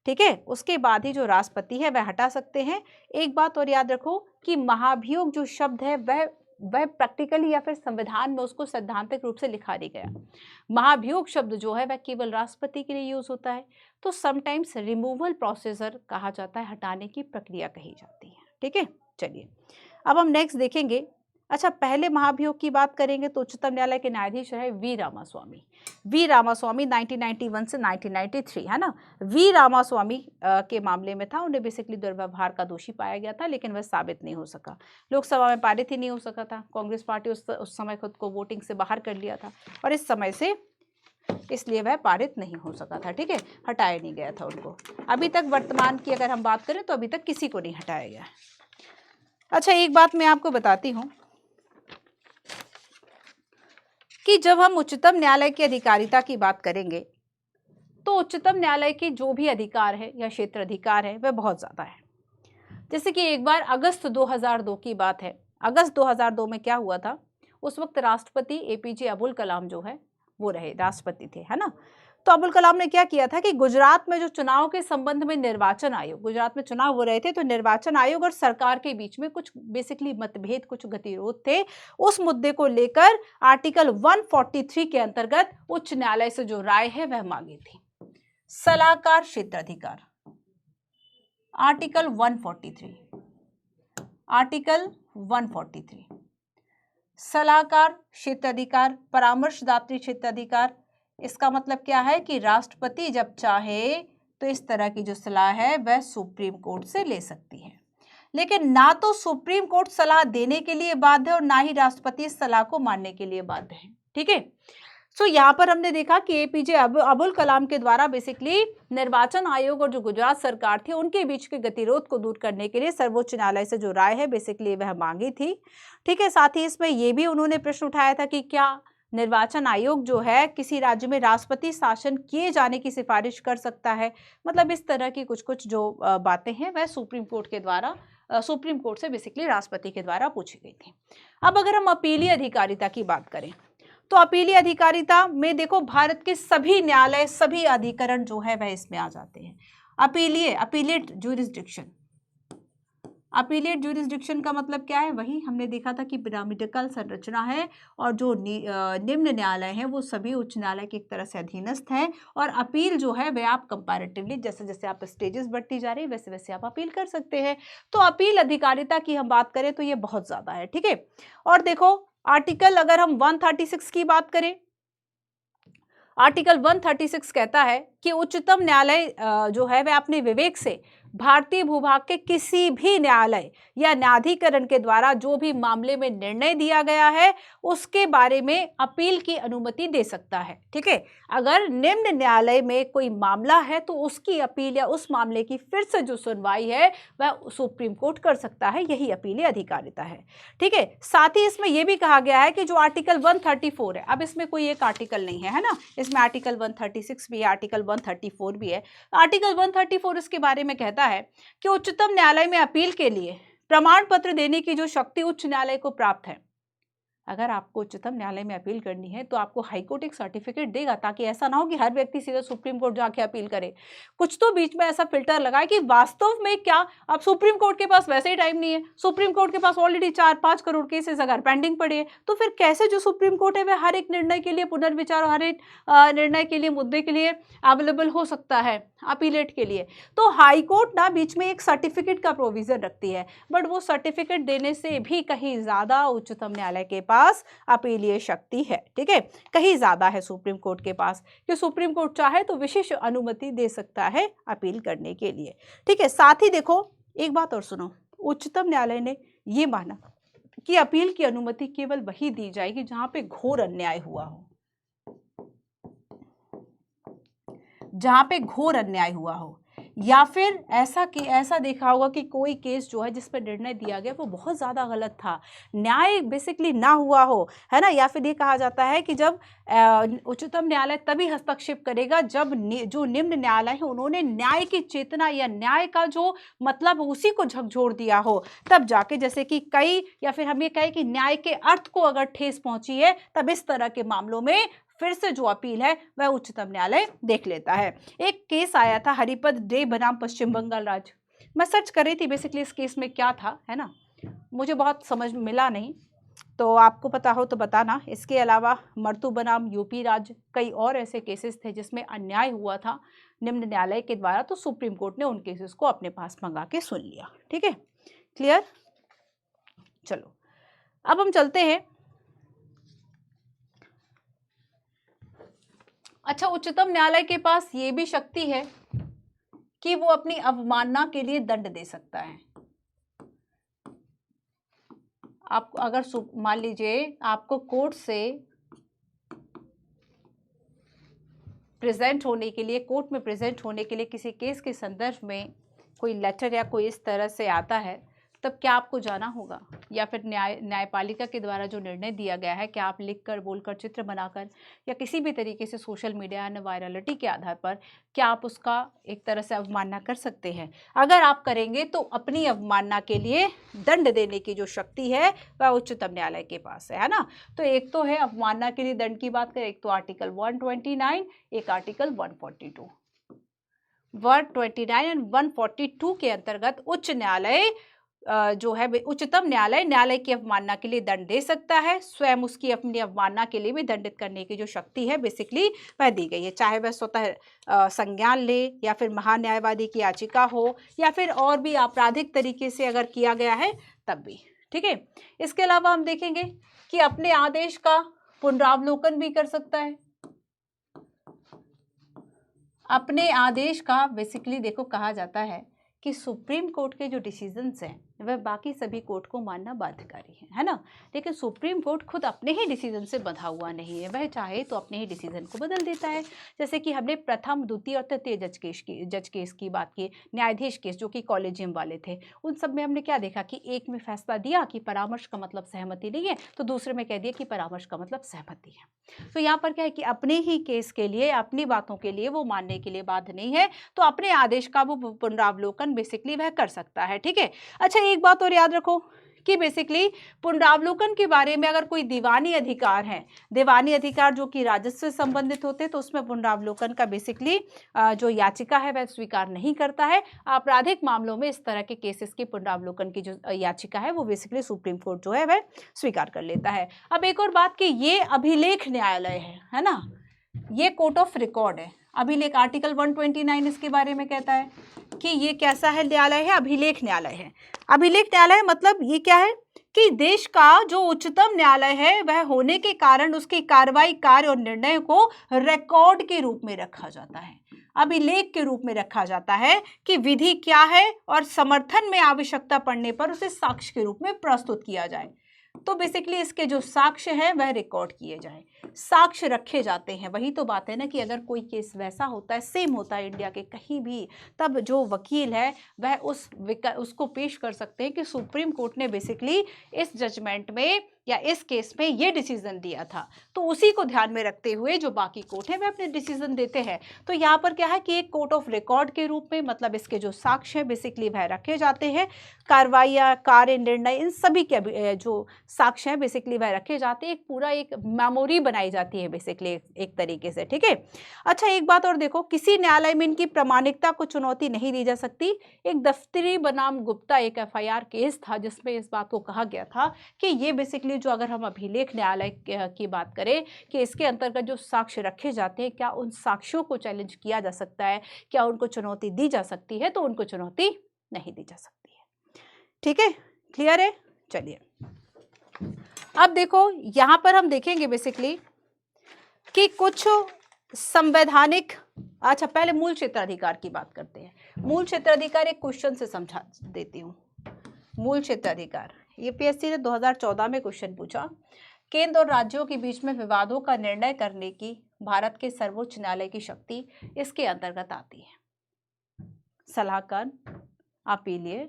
ठीक है, उसके बाद ही जो राष्ट्रपति है वह हटा सकते हैं। एक बात और याद रखो कि महाभियोग जो शब्द है वह प्रैक्टिकली या फिर संविधान में उसको सैद्धांतिक रूप से लिखा नहीं गया। महाभियोग शब्द जो है वह केवल राष्ट्रपति के लिए यूज होता है। तो समटाइम्स रिमूवल प्रोसीजर कहा जाता है, हटाने की प्रक्रिया कही जाती है। ठीक है, चलिए अब हम नेक्स्ट देखेंगे। अच्छा, पहले महाभियोग की बात करेंगे तो उच्चतम न्यायालय के न्यायाधीश रहे वी रामास्वामी 1991 से 1993 है ना। वी रामास्वामी के मामले में था, उन्हें बेसिकली दुर्व्यवहार का दोषी पाया गया था लेकिन वह साबित नहीं हो सका, लोकसभा में पारित ही नहीं हो सका था। कांग्रेस पार्टी उस समय खुद को वोटिंग से बाहर कर लिया था और इस समय से इसलिए वह पारित नहीं हो सका था। ठीक है, हटाया नहीं गया था उनको। अभी तक वर्तमान की अगर हम बात करें तो अभी तक किसी को नहीं हटाया गया। अच्छा, एक बात मैं आपको बताती हूँ कि जब हम उच्चतम न्यायालय की अधिकारिता की बात करेंगे तो उच्चतम न्यायालय के जो भी अधिकार है या क्षेत्र अधिकार है वह बहुत ज़्यादा है। जैसे कि एक बार अगस्त 2002 की बात है। अगस्त 2002 में क्या हुआ था, उस वक्त राष्ट्रपति APJ अब्दुल कलाम जो है वो रहे राष्ट्रपति थे, है ना। तो अब्दुल कलाम ने क्या किया था कि गुजरात में जो चुनाव के संबंध में निर्वाचन आयोग, गुजरात में चुनाव हो रहे थे तो निर्वाचन आयोग और सरकार के बीच में कुछ बेसिकली मतभेद, कुछ गतिरोध थे। उस मुद्दे को लेकर आर्टिकल 143 के अंतर्गत उच्च न्यायालय से जो राय है वह मांगी थी। सलाहकार क्षेत्राधिकार, आर्टिकल 143 सलाहकार क्षेत्राधिकार, परामर्शदात्री क्षेत्राधिकार। इसका मतलब क्या है कि राष्ट्रपति जब चाहे तो इस तरह की जो सलाह है वह सुप्रीम कोर्ट से ले सकती है, लेकिन ना तो सुप्रीम कोर्ट सलाह देने के लिए बाध्य है और ना ही राष्ट्रपति इस सलाह को मानने के लिए बाध्य है। ठीक है, सो यहाँ पर हमने देखा कि APJ अब्दुल कलाम के द्वारा बेसिकली निर्वाचन आयोग और जो गुजरात सरकार थी उनके बीच के गतिरोध को दूर करने के लिए सर्वोच्च न्यायालय से जो राय है बेसिकली वह मांगी थी। ठीक है, साथ ही इसमें यह भी उन्होंने प्रश्न उठाया था कि क्या निर्वाचन आयोग जो है किसी राज्य में राष्ट्रपति शासन किए जाने की सिफारिश कर सकता है। मतलब इस तरह की कुछ जो बातें हैं वह सुप्रीम कोर्ट से बेसिकली राष्ट्रपति के द्वारा पूछी गई थी। अब अगर हम अपीलीय अधिकारिता की बात करें तो अपीलीय अधिकारिता में देखो भारत के सभी न्यायालय, सभी अधिकरण जो है वह इसमें आ जाते हैं। अपीलेट ज्यूरिसडिक्शन का मतलब क्या है, वही हमने देखा था कि पिरामिडिकल संरचना है और जो निम्न न्यायालय हैं वो सभी उच्च न्यायालय की एक तरह से अधीनस्थ हैं और अपील जो है वह आप कंपैरेटिवली जैसे जैसे आप स्टेजेस बढ़ती जा रही है वैसे वैसे आप अपील कर सकते हैं। तो अपील अधिकारिता की हम बात करें तो ये बहुत ज्यादा है। ठीक है, और देखो आर्टिकल अगर हम 136 की बात करें, आर्टिकल 136 कहता है कि उच्चतम न्यायालय जो है वह अपने विवेक से भारतीय भूभाग के किसी भी न्यायालय या न्यायाधिकरण के द्वारा जो भी मामले में निर्णय दिया गया है उसके बारे में अपील की अनुमति दे सकता है। ठीक है, अगर निम्न न्यायालय में कोई मामला है तो उसकी अपील या उस मामले की फिर से जो सुनवाई है वह सुप्रीम कोर्ट कर सकता है। यही अपीली अधिकारिता है। ठीक है, साथ ही इसमें यह भी कहा गया है कि जो आर्टिकल 134 है, अब इसमें कोई एक आर्टिकल नहीं है ना, इसमें आर्टिकल 136 भी है, आर्टिकल 134 भी है। आर्टिकल 134 इसके बारे में कहता है कि उच्चतम न्यायालय में अपील के लिए प्रमाण पत्र देने की जो शक्ति उच्च न्यायालय को प्राप्त है। अगर आपको उच्चतम न्यायालय में अपील करनी है तो आपको हाईकोर्ट एक सर्टिफिकेट देगा, ताकि ऐसा ना हो कि हर व्यक्ति सीधे सुप्रीम कोर्ट जाके अपील करे। कुछ तो बीच में ऐसा फिल्टर लगाए कि वास्तव में क्या, अब सुप्रीम कोर्ट के पास वैसे ही टाइम नहीं है, सुप्रीम कोर्ट के पास ऑलरेडी 4-5 करोड़ केसेस अगर पेंडिंग पड़े हैं, तो फिर कैसे जो सुप्रीम कोर्ट है वह हर एक निर्णय के लिए पुनर्विचार, हर एक निर्णय के लिए, मुद्दे के लिए अवेलेबल हो सकता है अपीलेट के लिए। तो हाईकोर्ट ना बीच में एक सर्टिफिकेट का प्रोविजन रखती है, बट वो सर्टिफिकेट देने से भी कहीं ज्यादा उच्चतम न्यायालय के पास अपीलीय शक्ति है। ठीक है, कहीं ज्यादा है सुप्रीम कोर्ट के पास, कि सुप्रीम कोर्ट चाहे तो विशेष अनुमति दे सकता है अपील करने के लिए। ठीक है, साथ ही देखो एक बात और सुनो, उच्चतम न्यायालय ने यह माना कि अपील की अनुमति केवल वही दी जाएगी जहां पे घोर अन्याय हुआ हो, जहां पे घोर अन्याय हुआ हो, या फिर ऐसा देखा होगा कि कोई केस जो है जिस पर निर्णय दिया गया वो बहुत ज़्यादा गलत था, न्याय बेसिकली ना हुआ हो, है ना। या फिर ये कहा जाता है कि जब उच्चतम न्यायालय तभी हस्तक्षेप करेगा जब जो निम्न न्यायालय है उन्होंने न्याय की चेतना या न्याय का जो मतलब उसी को झकझोर दिया हो, तब जाके, जैसे कि कई, या फिर हम ये कहें कि न्याय के अर्थ को अगर ठेस पहुंची है, तब इस तरह के मामलों में फिर से जो अपील है वह उच्चतम न्यायालय देख लेता है। एक केस आया था हरिपद डे बनाम पश्चिम बंगाल राज्य, मैं सर्च कर रही थी बेसिकली इस केस में क्या था, है ना, मुझे बहुत समझ मिला नहीं, तो आपको पता हो तो बताना। इसके अलावा मर्तू बनाम यूपी राज्य, कई और ऐसे केसेस थे जिसमें अन्याय हुआ था निम्न न्यायालय के द्वारा, तो सुप्रीम कोर्ट ने उन केसेस को अपने पास मंगा के सुन लिया। ठीक है, क्लियर। चलो अब हम चलते हैं। अच्छा, उच्चतम न्यायालय के पास ये भी शक्ति है कि वो अपनी अवमानना के लिए दंड दे सकता है। आप अगर मान लीजिए आपको कोर्ट से प्रेजेंट होने के लिए, कोर्ट में प्रेजेंट होने के लिए किसी केस के संदर्भ में कोई लेटर या कोई इस तरह से आता है, तब क्या आपको जाना होगा, या फिर न्यायपालिका के द्वारा जो निर्णय दिया गया है, क्या आप लिखकर, बोलकर, चित्र बनाकर या किसी भी तरीके से सोशल मीडिया या वायरलिटी के आधार पर क्या आप उसका एक तरह से अवमानना कर सकते हैं? अगर आप करेंगे तो अपनी अवमानना के लिए दंड देने की जो शक्ति है वह उच्चतम न्यायालय के पास है ना। तो एक तो है अवमानना के लिए दंड की बात करें, एक तो आर्टिकल 129, एक आर्टिकल 142। 129 एंड 142 के अंतर्गत उच्च न्यायालय जो है उच्चतम न्यायालय की अवमानना के लिए दंड दे सकता है। स्वयं उसकी अपनी अवमानना के लिए भी दंडित करने की जो शक्ति है बेसिकली वह दी गई है, चाहे वह स्वतः संज्ञान ले, या फिर महान्यायवादी की याचिका हो, या फिर और भी आपराधिक तरीके से अगर किया गया है तब भी। ठीक है, इसके अलावा हम देखेंगे कि अपने आदेश का पुनरावलोकन भी कर सकता है। अपने आदेश का बेसिकली देखो कहा जाता है कि सुप्रीम कोर्ट के जो डिसीजंस हैं वह बाकी सभी कोर्ट को मानना बाध्यकारी है ना। लेकिन सुप्रीम कोर्ट खुद अपने ही डिसीजन से बंधा हुआ नहीं है, वह चाहे तो अपने ही डिसीजन को बदल देता है। जैसे कि हमने प्रथम, द्वितीय और तृतीय जज केस की बात की, न्यायाधीश केस जो कि कॉलेजियम वाले थे, उन सब में हमने क्या देखा कि एक में फैसला दिया कि परामर्श का मतलब सहमति नहीं है, तो दूसरे में कह दिया कि परामर्श का मतलब सहमति है। तो यहाँ पर क्या है कि अपने ही केस के लिए, अपनी बातों के लिए वो मानने के लिए बाध्य नहीं है, तो अपने आदेश का वो पुनरावलोकन बेसिकली वह कर सकता है। ठीक है, अच्छा एक बात और याद रखो कि बेसिकली पुनरावलोकन के बारे में अगर कोई दीवानी अधिकार है, दीवानी अधिकार जो कि राजस्व से संबंधित होते हैं, तो उसमें पुनरावलोकन का बेसिकली जो याचिका है वह स्वीकार नहीं करता है। आपराधिक मामलों में इस तरह के केसेस की पुनरावलोकन की जो याचिका है वो बेसिकली सुप्रीम कोर्ट जो है वह स्वीकार कर लेता है। अब एक और बात कि ये अभिलेख न्यायालय है ना, ये कोर्ट ऑफ रिकॉर्ड है। अभिलेख आर्टिकल 129 इसके बारे में कहता है कि ये कैसा है न्यायालय है, अभिलेख न्यायालय है। अभिलेख न्यायालय मतलब ये क्या है कि देश का जो उच्चतम न्यायालय है वह होने के कारण उसकी कार्रवाई, कार्य और निर्णय को रिकॉर्ड के रूप में रखा जाता है, अभिलेख के रूप में रखा जाता है कि विधि क्या है और समर्थन में आवश्यकता पड़ने पर उसे साक्ष्य के रूप में प्रस्तुत किया जाए। तो बेसिकली इसके जो साक्ष्य हैं वह रिकॉर्ड किए जाएं, साक्ष्य रखे जाते हैं। वही तो बात है ना कि अगर कोई केस वैसा होता है, सेम होता है इंडिया के कहीं भी, तब जो वकील है वह उसको पेश कर सकते हैं कि सुप्रीम कोर्ट ने बेसिकली इस जजमेंट में या इस केस में ये डिसीजन दिया था। तो उसी को ध्यान में रखते हुए जो बाकी कोर्ट है वह अपने डिसीजन देते हैं। तो यहाँ पर क्या है कि एक कोर्ट ऑफ रिकॉर्ड के रूप में, मतलब इसके जो साक्ष्य है बेसिकली वह रखे जाते हैं, कार्रवाइयाँ, कार्य, निर्णय, इन सभी के जो साक्ष्य है बेसिकली वह रखे जाते हैं। एक पूरा एक मेमोरी बनाई जाती है बेसिकली एक तरीके से, ठीक है। अच्छा, एक बात और देखो, किसी न्यायालय में इनकी प्रामाणिकता को चुनौती नहीं दी जा सकती। एक दफ्तरी बनाम गुप्ता एक FIR केस था जिसमें इस बात को कहा गया था कि ये बेसिकली जो, अगर हम अभिलेख न्यायालय की बात करें कि इसके अंतर्गत जो साक्ष्य रखे जाते हैं, क्या उन साक्ष्यों को चैलेंज किया जा सकता है, क्या उनको चुनौती दी जा सकती है, तो उनको चुनौती नहीं दी जा सकती है। ठीक है, क्लियर है। चलिए अब देखो, यहां पर हम देखेंगे बेसिकली कि कुछ संवैधानिक, अच्छा पहले मूल क्षेत्राधिकार की बात करते हैं। मूल क्षेत्राधिकार एक क्वेश्चन से समझा देती हूँ। मूल क्षेत्राधिकार, यूपीएससी ने 2014 में क्वेश्चन पूछा, केंद्र और राज्यों के बीच में विवादों का निर्णय करने की भारत के सर्वोच्च न्यायालय की शक्ति इसके अंतर्गत आती है। सलाहकार, अपीलीय,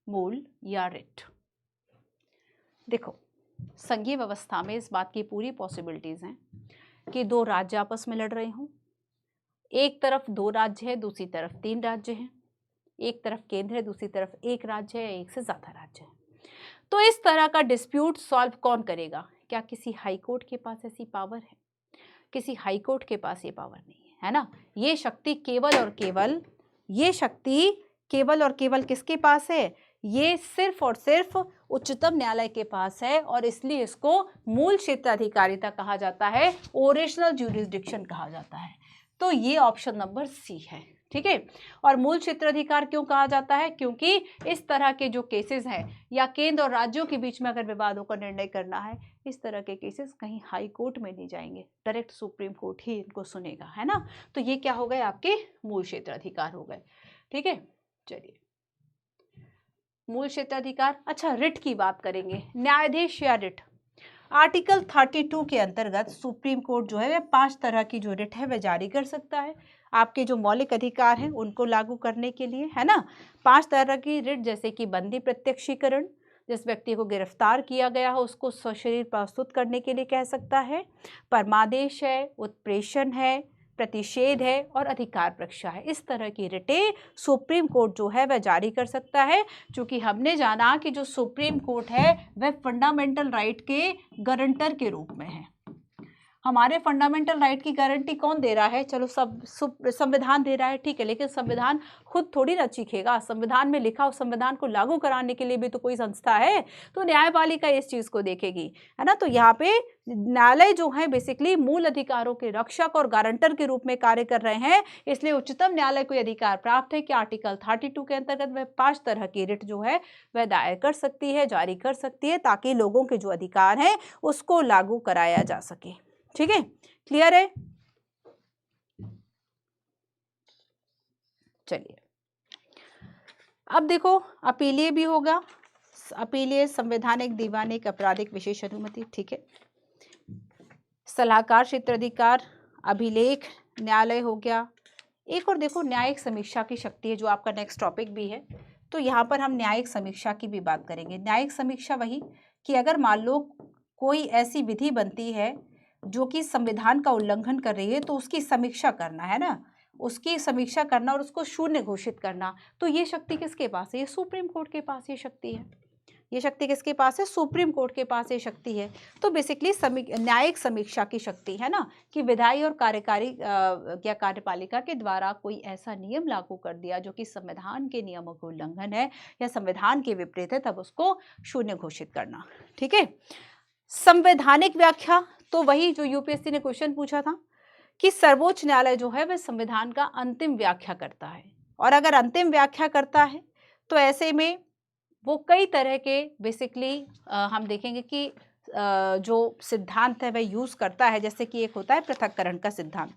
मूल या रिट। देखो, संघीय व्यवस्था में इस बात की पूरी पॉसिबिलिटीज हैं कि दो राज्य आपस में लड़ रहे हों। एक तरफ 2 राज्य है, दूसरी तरफ 3 राज्य हैं। एक तरफ केंद्र है, दूसरी तरफ एक राज्य है, एक से ज्यादा राज्य है। तो इस तरह का डिस्प्यूट सॉल्व कौन करेगा? क्या किसी हाई कोर्ट के पास ऐसी पावर है? किसी हाई कोर्ट के पास ये पावर नहीं है, है ना। ये शक्ति केवल और केवल, ये शक्ति केवल और केवल किसके पास है? ये सिर्फ और सिर्फ उच्चतम न्यायालय के पास है, और इसलिए इसको मूल क्षेत्राधिकारिता कहा जाता है, ओरिजिनल ज्यूरिसडिक्शन कहा जाता है। तो ये ऑप्शन नंबर सी है, ठीक है। और मूल क्षेत्राधिकार क्यों कहा जाता है? क्योंकि इस तरह के जो केसेस हैं, या केंद्र और राज्यों के बीच में अगर विवादों का निर्णय करना है, इस तरह के केसेस कहीं हाई कोर्ट में नहीं जाएंगे, डायरेक्ट सुप्रीम कोर्ट ही इनको सुनेगा, है ना। तो ये क्या हो गए? आपके मूल क्षेत्राधिकार हो गए, ठीक है। चलिए, मूल क्षेत्राधिकार। अच्छा, रिट की बात करेंगे, न्यायाधीश या रिट। आर्टिकल 32 के अंतर्गत सुप्रीम कोर्ट जो है वह 5 तरह की जो रिट है वह जारी कर सकता है, आपके जो मौलिक अधिकार हैं उनको लागू करने के लिए, है ना। 5 तरह की रिट, जैसे कि बंदी प्रत्यक्षीकरण, जिस व्यक्ति को गिरफ्तार किया गया हो उसको सशरीर प्रस्तुत करने के लिए कह सकता है। परमादेश है, उत्प्रेषण है, प्रतिषेध है, और अधिकार परीक्षा है। इस तरह की रिटें सुप्रीम कोर्ट जो है वह जारी कर सकता है, क्योंकि हमने जाना कि जो सुप्रीम कोर्ट है वह फंडामेंटल राइट के गारंटर के रूप में है। हमारे फंडामेंटल राइट की गारंटी कौन दे रहा है? चलो, सब संविधान दे रहा है, ठीक है, लेकिन संविधान खुद थोड़ी ना चीखेगा। संविधान में लिखा उस संविधान को लागू कराने के लिए भी तो कोई संस्था है, तो न्यायपालिका इस चीज को देखेगी, है ना। तो यहाँ पे न्यायालय जो है बेसिकली मूल अधिकारों के रक्षक और गारंटर के रूप में कार्य कर रहे हैं, इसलिए उच्चतम न्यायालय को अधिकार प्राप्त है कि आर्टिकल 32 के अंतर्गत वह 5 तरह की रिट जो है वह दायर कर सकती है, जारी कर सकती है, ताकि लोगों के जो अधिकार हैं उसको लागू कराया जा सके। ठीक है, क्लियर है। चलिए, अब देखो, अपीलीय भी होगा। अपीलीय, संवैधानिक, दीवानिक, आपराधिक विशेष अनुमति, ठीक है। सलाहकार क्षेत्राधिकार, अभिलेख न्यायालय हो गया। एक और देखो, न्यायिक समीक्षा की शक्ति है, जो आपका नेक्स्ट टॉपिक भी है। तो यहाँ पर हम न्यायिक समीक्षा की भी बात करेंगे। न्यायिक समीक्षा वही कि अगर मान लो कोई ऐसी विधि बनती है जो कि संविधान का उल्लंघन कर रही है, तो उसकी समीक्षा करना, है ना, उसकी समीक्षा करना और उसको शून्य घोषित करना। तो ये शक्ति किसके पास है? ये सुप्रीम कोर्ट के पास ये शक्ति है। ये शक्ति किसके पास है? सुप्रीम कोर्ट के पास ये शक्ति है। तो बेसिकली न्यायिक समीक्षा की शक्ति, है ना, कि विधायी और कार्यकारी या कार्यपालिका के द्वारा कोई ऐसा नियम लागू कर दिया जो कि संविधान के नियमों का उल्लंघन है या संविधान के विपरीत है, तब उसको शून्य घोषित करना, ठीक है। संवैधानिक व्याख्या, तो वही जो यूपीएससी ने क्वेश्चन पूछा था कि सर्वोच्च न्यायालय जो है वह संविधान का अंतिम व्याख्या करता है, और अगर अंतिम व्याख्या करता है तो ऐसे में वो कई तरह के बेसिकली हम देखेंगे कि जो सिद्धांत है वह यूज करता है। जैसे कि एक होता है पृथक्करण का सिद्धांत,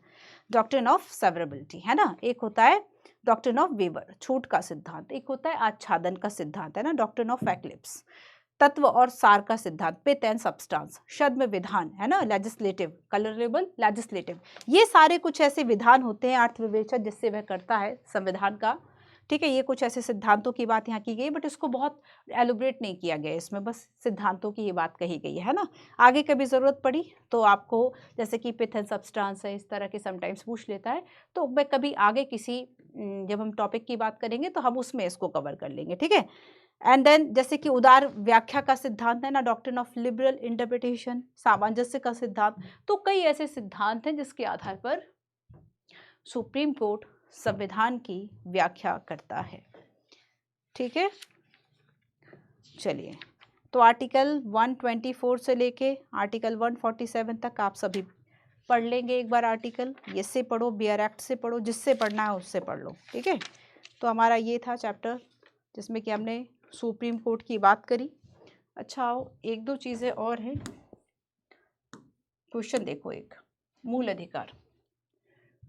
डॉक्ट्रिन ऑफ सेवरेबिलिटी, है ना। एक होता है डॉक्ट्रिन ऑफ वीवर, छूट का सिद्धांत। एक होता है आच्छादन का सिद्धांत, है ना, डॉक्ट्रिन ऑफ एक्लिप्स। तत्व और सार का सिद्धांत, पिथ एंड सब्सटेंस। छद्म विधान, है ना, लेजिस्लेटिव, कलरेबल लेजिस्लेटिव। ये सारे कुछ ऐसे विधान होते हैं अर्थविवेचक जिससे वह करता है संविधान का। ठीक है, ये कुछ ऐसे सिद्धांतों की बात यहाँ की गई, बट इसको बहुत एलोबरेट नहीं किया गया इसमें, बस सिद्धांतों की ये बात कही गई है ना। आगे कभी ज़रूरत पड़ी तो आपको, जैसे कि पिथ एंड सब्सटेंस है, इस तरह के समटाइम्स पूछ लेता है, तो मैं कभी आगे किसी जब हम टॉपिक की बात करेंगे तो हम उसमें इसको कवर कर लेंगे। ठीक है, एंड देन जैसे कि उदार व्याख्या का सिद्धांत है ना, डॉक्ट्रिन ऑफ लिबरल इंटरप्रिटेशन, सामंजस्य का सिद्धांत। तो कई ऐसे सिद्धांत हैं जिसके आधार पर सुप्रीम कोर्ट संविधान की व्याख्या करता है। ठीक है, चलिए, तो आर्टिकल 124 से लेके आर्टिकल 147 तक आप सभी पढ़ लेंगे एक बार आर्टिकल। इससे पढ़ो, बियर एक्ट से पढ़ो, जिससे पढ़ना है उससे पढ़ लो। ठीक है, तो हमारा ये था चैप्टर जिसमें कि हमने सुप्रीम कोर्ट की बात करी। अच्छा, आओ एक दो चीज़ें और हैं। क्वेश्चन देखो, एक मूल अधिकार।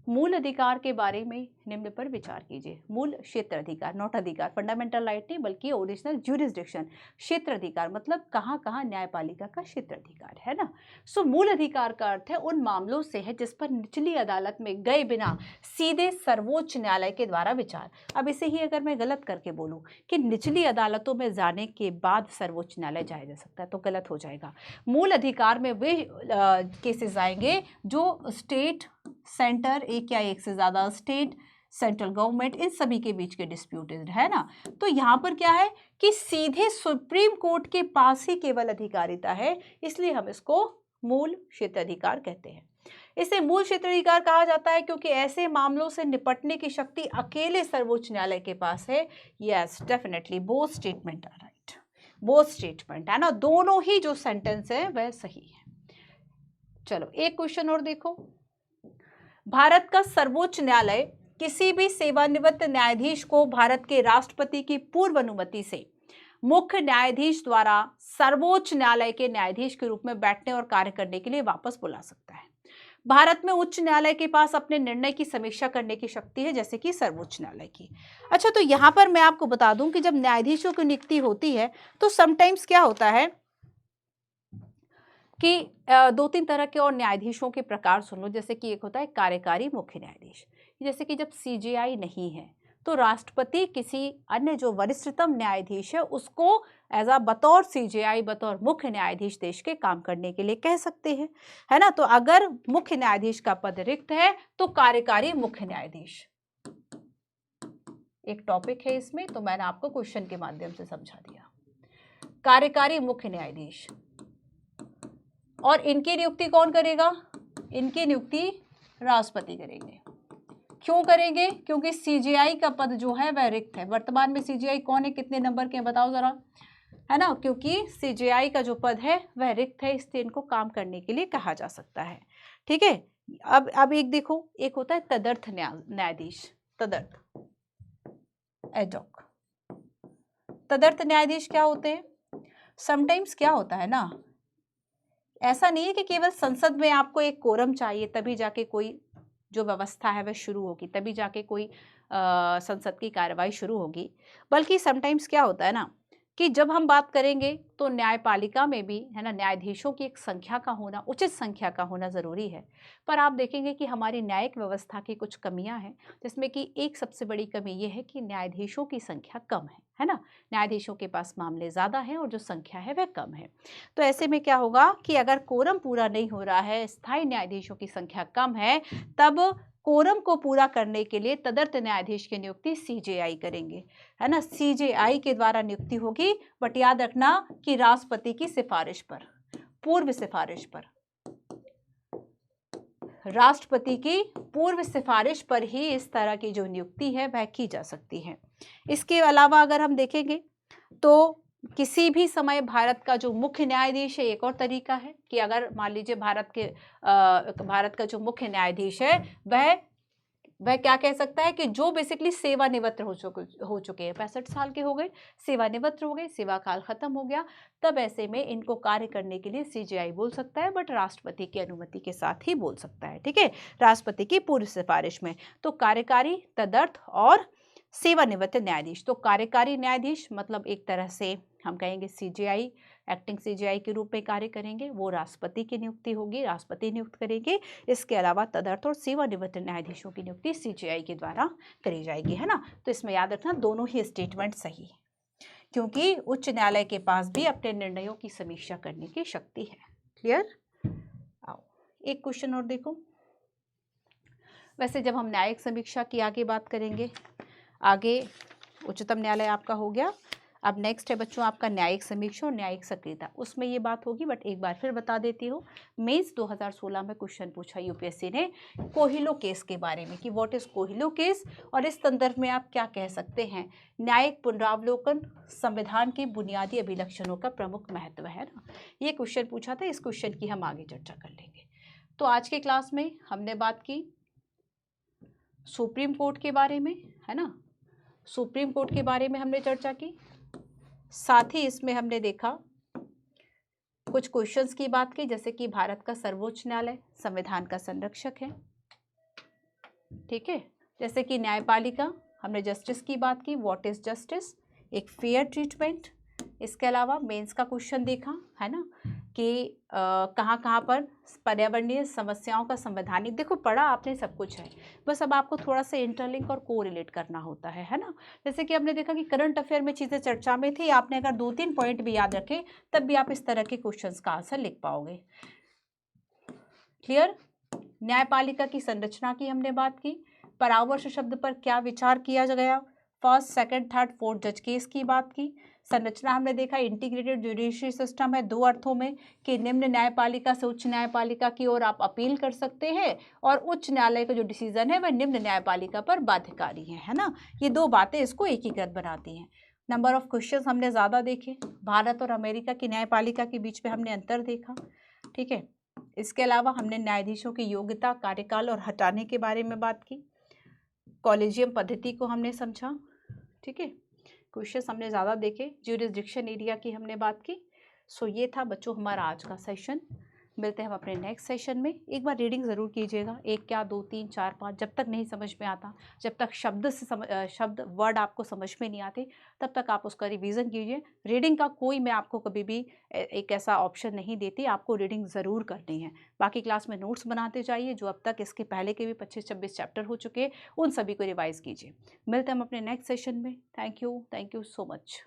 मूल अधिकार के बारे में निम्न पर विचार कीजिए। मूल क्षेत्र अधिकार, नॉट अधिकार, फंडामेंटल राइट नहीं बल्कि ओरिजिनल ज्यूरिसडिक्शन। क्षेत्र अधिकार मतलब कहाँ कहाँ न्यायपालिका का क्षेत्र अधिकार, है ना। सो मूल अधिकार का अर्थ है उन मामलों से है जिस पर निचली अदालत में गए बिना सीधे सर्वोच्च न्यायालय के द्वारा विचार। अब इसे ही अगर मैं गलत करके बोलूँ कि निचली अदालतों में जाने के बाद सर्वोच्च न्यायालय जाया जा सकता है तो गलत हो जाएगा। मूल अधिकार में वे केसेस आएंगे जो स्टेट, सेंटर, एक या एक से ज्यादा स्टेट, सेंट्रल गवर्नमेंट, इन सभी के बीच के डिस्प्यूटेड, है ना। तो यहाँ पर क्या है कि सीधे सुप्रीम कोर्ट के पास ही केवल अधिकारिता है, इसलिए हम इसको मूल क्षेत्राधिकार कहते हैं। इसे मूल क्षेत्राधिकार कहा जाता है क्योंकि ऐसे मामलों से निपटने की शक्ति अकेले सर्वोच्च न्यायालय के पास है। Yes, definitely both statement are right, both statement, है ना, दोनों ही जो सेंटेंस है वह सही है। चलो एक क्वेश्चन और देखो। भारत का सर्वोच्च न्यायालय किसी भी सेवानिवृत्त न्यायाधीश को भारत के राष्ट्रपति की पूर्व अनुमति से मुख्य न्यायाधीश द्वारा सर्वोच्च न्यायालय के न्यायाधीश के रूप में बैठने और कार्य करने के लिए वापस बुला सकता है। भारत में उच्च न्यायालय के पास अपने निर्णय की समीक्षा करने की शक्ति है जैसे कि सर्वोच्च न्यायालय की। अच्छा, तो यहां पर मैं आपको बता दूं कि जब न्यायाधीशों की नियुक्ति होती है तो समटाइम्स क्या होता है कि दो तीन तरह के और न्यायाधीशों के प्रकार सुन लो। जैसे कि एक होता है कार्यकारी मुख्य न्यायाधीश। जैसे कि जब सीजेआई नहीं है तो राष्ट्रपति किसी अन्य जो वरिष्ठतम न्यायाधीश है उसको एज अ बतौर सीजेआई, बतौर मुख्य न्यायाधीश देश के काम करने के लिए कह सकते हैं, है ना। तो अगर मुख्य न्यायाधीश का पद रिक्त है तो कार्यकारी मुख्य न्यायाधीश एक टॉपिक है इसमें, तो मैंने आपको क्वेश्चन के माध्यम से समझा दिया। कार्यकारी मुख्य न्यायाधीश, और इनकी नियुक्ति कौन करेगा? इनकी नियुक्ति राष्ट्रपति करेंगे। क्यों करेंगे? क्योंकि सीजेआई का पद जो है वह रिक्त है। वर्तमान में सीजेआई कौन है, कितने नंबर के बताओ जरा, है ना। क्योंकि सीजेआई का जो पद है वह रिक्त है, इसलिए इनको काम करने के लिए कहा जा सकता है। ठीक है, अब एक देखो, एक होता है तदर्थ न्यायाधीश, तदर्थ, एडॉक। तदर्थ न्यायाधीश क्या होते हैं? समटाइम्स क्या होता है ना, ऐसा नहीं है कि केवल संसद में आपको एक कोरम चाहिए तभी जाके कोई जो व्यवस्था है वह शुरू होगी, तभी जाके कोई संसद की कार्रवाई शुरू होगी। बल्कि समटाइम्स क्या होता है ना कि जब हम बात करेंगे तो न्यायपालिका में भी, है ना, न्यायाधीशों की एक संख्या का होना, उचित संख्या का होना ज़रूरी है। पर आप देखेंगे कि हमारी न्यायिक व्यवस्था की कुछ कमियां हैं, जिसमें कि एक सबसे बड़ी कमी ये है कि न्यायाधीशों की संख्या कम है ना। न्यायाधीशों के पास मामले ज़्यादा हैं और जो संख्या है वह कम है। तो ऐसे में क्या होगा कि अगर कोरम पूरा नहीं हो रहा है, स्थायी न्यायाधीशों की संख्या कम है, तब कोरम को पूरा करने के लिए तदर्थ न्यायाधीश की नियुक्ति सीजेआई करेंगे, है ना। सीजेआई के द्वारा नियुक्ति होगी, बट याद रखना कि राष्ट्रपति की सिफारिश पर, पूर्व सिफारिश पर, राष्ट्रपति की पूर्व सिफारिश पर ही इस तरह की जो नियुक्ति है वह की जा सकती है। इसके अलावा अगर हम देखेंगे तो किसी भी समय भारत का जो मुख्य न्यायाधीश है, एक और तरीका है कि अगर मान लीजिए भारत का जो मुख्य न्यायाधीश है वह वह क्या कह सकता है कि जो बेसिकली सेवानिवृत्त हो चुके हैं, 65 साल के हो गए, सेवानिवृत्त हो गए, सेवा काल खत्म हो गया, तब ऐसे में इनको कार्य करने के लिए सीजेआई बोल सकता है, बट राष्ट्रपति की अनुमति के साथ ही बोल सकता है। ठीक है, राष्ट्रपति की पूरी सिफारिश में। तो कार्यकारी, तदर्थ और सेवानिवृत्त न्यायाधीश। तो कार्यकारी न्यायाधीश मतलब एक तरह से हम कहेंगे सीजेआई, एक्टिंग सीजेआई के रूप में कार्य करेंगे, वो राष्ट्रपति की नियुक्ति होगी, राष्ट्रपति नियुक्त करेंगे। इसके अलावा तदर्थ और सेवानिवृत्त न्यायाधीशों की नियुक्ति सीजेआई के द्वारा करी जाएगी, है ना। तो इसमें याद रखना दोनों ही स्टेटमेंट सही है, क्योंकि उच्च न्यायालय के पास भी अपने निर्णयों की समीक्षा करने की शक्ति है। क्लियर? आओ एक क्वेश्चन और देखो। वैसे जब हम न्यायिक समीक्षा की आगे बात करेंगे, आगे उच्चतम न्यायालय आपका हो गया, अब नेक्स्ट है बच्चों आपका न्यायिक समीक्षा और न्यायिक सक्रियता, उसमें ये बात होगी, बट एक बार फिर बता देती हूँ। मेंस 2016 में क्वेश्चन पूछा यूपीएससी ने कोहिलो केस के बारे में कि व्हाट इज कोहिलो केस, और इस संदर्भ में आप क्या कह सकते हैं। न्यायिक पुनरावलोकन संविधान के बुनियादी अभिलक्षणों का प्रमुख महत्व है ना, ये क्वेश्चन पूछा था। इस क्वेश्चन की हम आगे चर्चा कर लेंगे। तो आज के क्लास में हमने बात की सुप्रीम कोर्ट के बारे में, है ना, सुप्रीम कोर्ट के बारे में हमने चर्चा की, साथ ही इसमें हमने देखा कुछ क्वेश्चंस की बात की, जैसे कि भारत का सर्वोच्च न्यायालय संविधान का संरक्षक है। ठीक है, जैसे कि न्यायपालिका, हमने जस्टिस की बात की, व्हाट इज जस्टिस, एक फेयर ट्रीटमेंट। इसके अलावा मेंस का क्वेश्चन देखा, है ना, कि कहाँ कहाँ पर पर्यावरणीय समस्याओं का संवैधानिक, देखो पढ़ा आपने सब कुछ है, बस अब आपको थोड़ा सा इंटरलिंक और कोरिलेट करना होता है ना। जैसे कि हमने देखा कि करंट अफेयर में चीज़ें चर्चा में थी, आपने अगर 2-3 पॉइंट भी याद रखे तब भी आप इस तरह के क्वेश्चंस का आंसर लिख पाओगे। क्लियर? न्यायपालिका की संरचना की हमने बात की, परामर्श शब्द पर क्या विचार किया गया, फर्स्ट, सेकंड, थर्ड, फोर्थ जज केस की बात की। संरचना हमने देखा इंटीग्रेटेड जुडिशरी सिस्टम है, दो अर्थों में कि निम्न न्यायपालिका से उच्च न्यायपालिका की ओर आप अपील कर सकते हैं, और उच्च न्यायालय का जो डिसीजन है वह निम्न न्यायपालिका पर बाध्यकारी है ना। ये दो बातें इसको एकीकृत बनाती हैं। नंबर ऑफ क्वेश्चंस हमने ज़्यादा देखे, भारत और अमेरिका की न्यायपालिका के बीच में हमने अंतर देखा। ठीक है, इसके अलावा हमने न्यायाधीशों की योग्यता, कार्यकाल और हटाने के बारे में बात की, कॉलेजियम पद्धति को हमने समझा। ठीक है, क्वेश्चंस हमने ज़्यादा देखे, ज्यूरिसडिक्शन एरिया की हमने बात की। सो ये था बच्चों हमारा आज का सेशन। मिलते हैं हम अपने नेक्स्ट सेशन में। एक बार रीडिंग ज़रूर कीजिएगा, 1 क्या 2 3 4 5, जब तक नहीं समझ में आता, जब तक शब्द वर्ड आपको समझ में नहीं आते, तब तक आप उसका रिवीजन कीजिए। रीडिंग का कोई मैं आपको कभी भी एक ऐसा ऑप्शन नहीं देती, आपको रीडिंग ज़रूर करनी है। बाकी क्लास में नोट्स बनाते जाइए, जो अब तक इसके पहले के भी 25-26 चैप्टर हो चुके हैं, उन सभी को रिवाइज कीजिए। मिलते हैं हम अपने नेक्स्ट सेशन में। Thank you so much.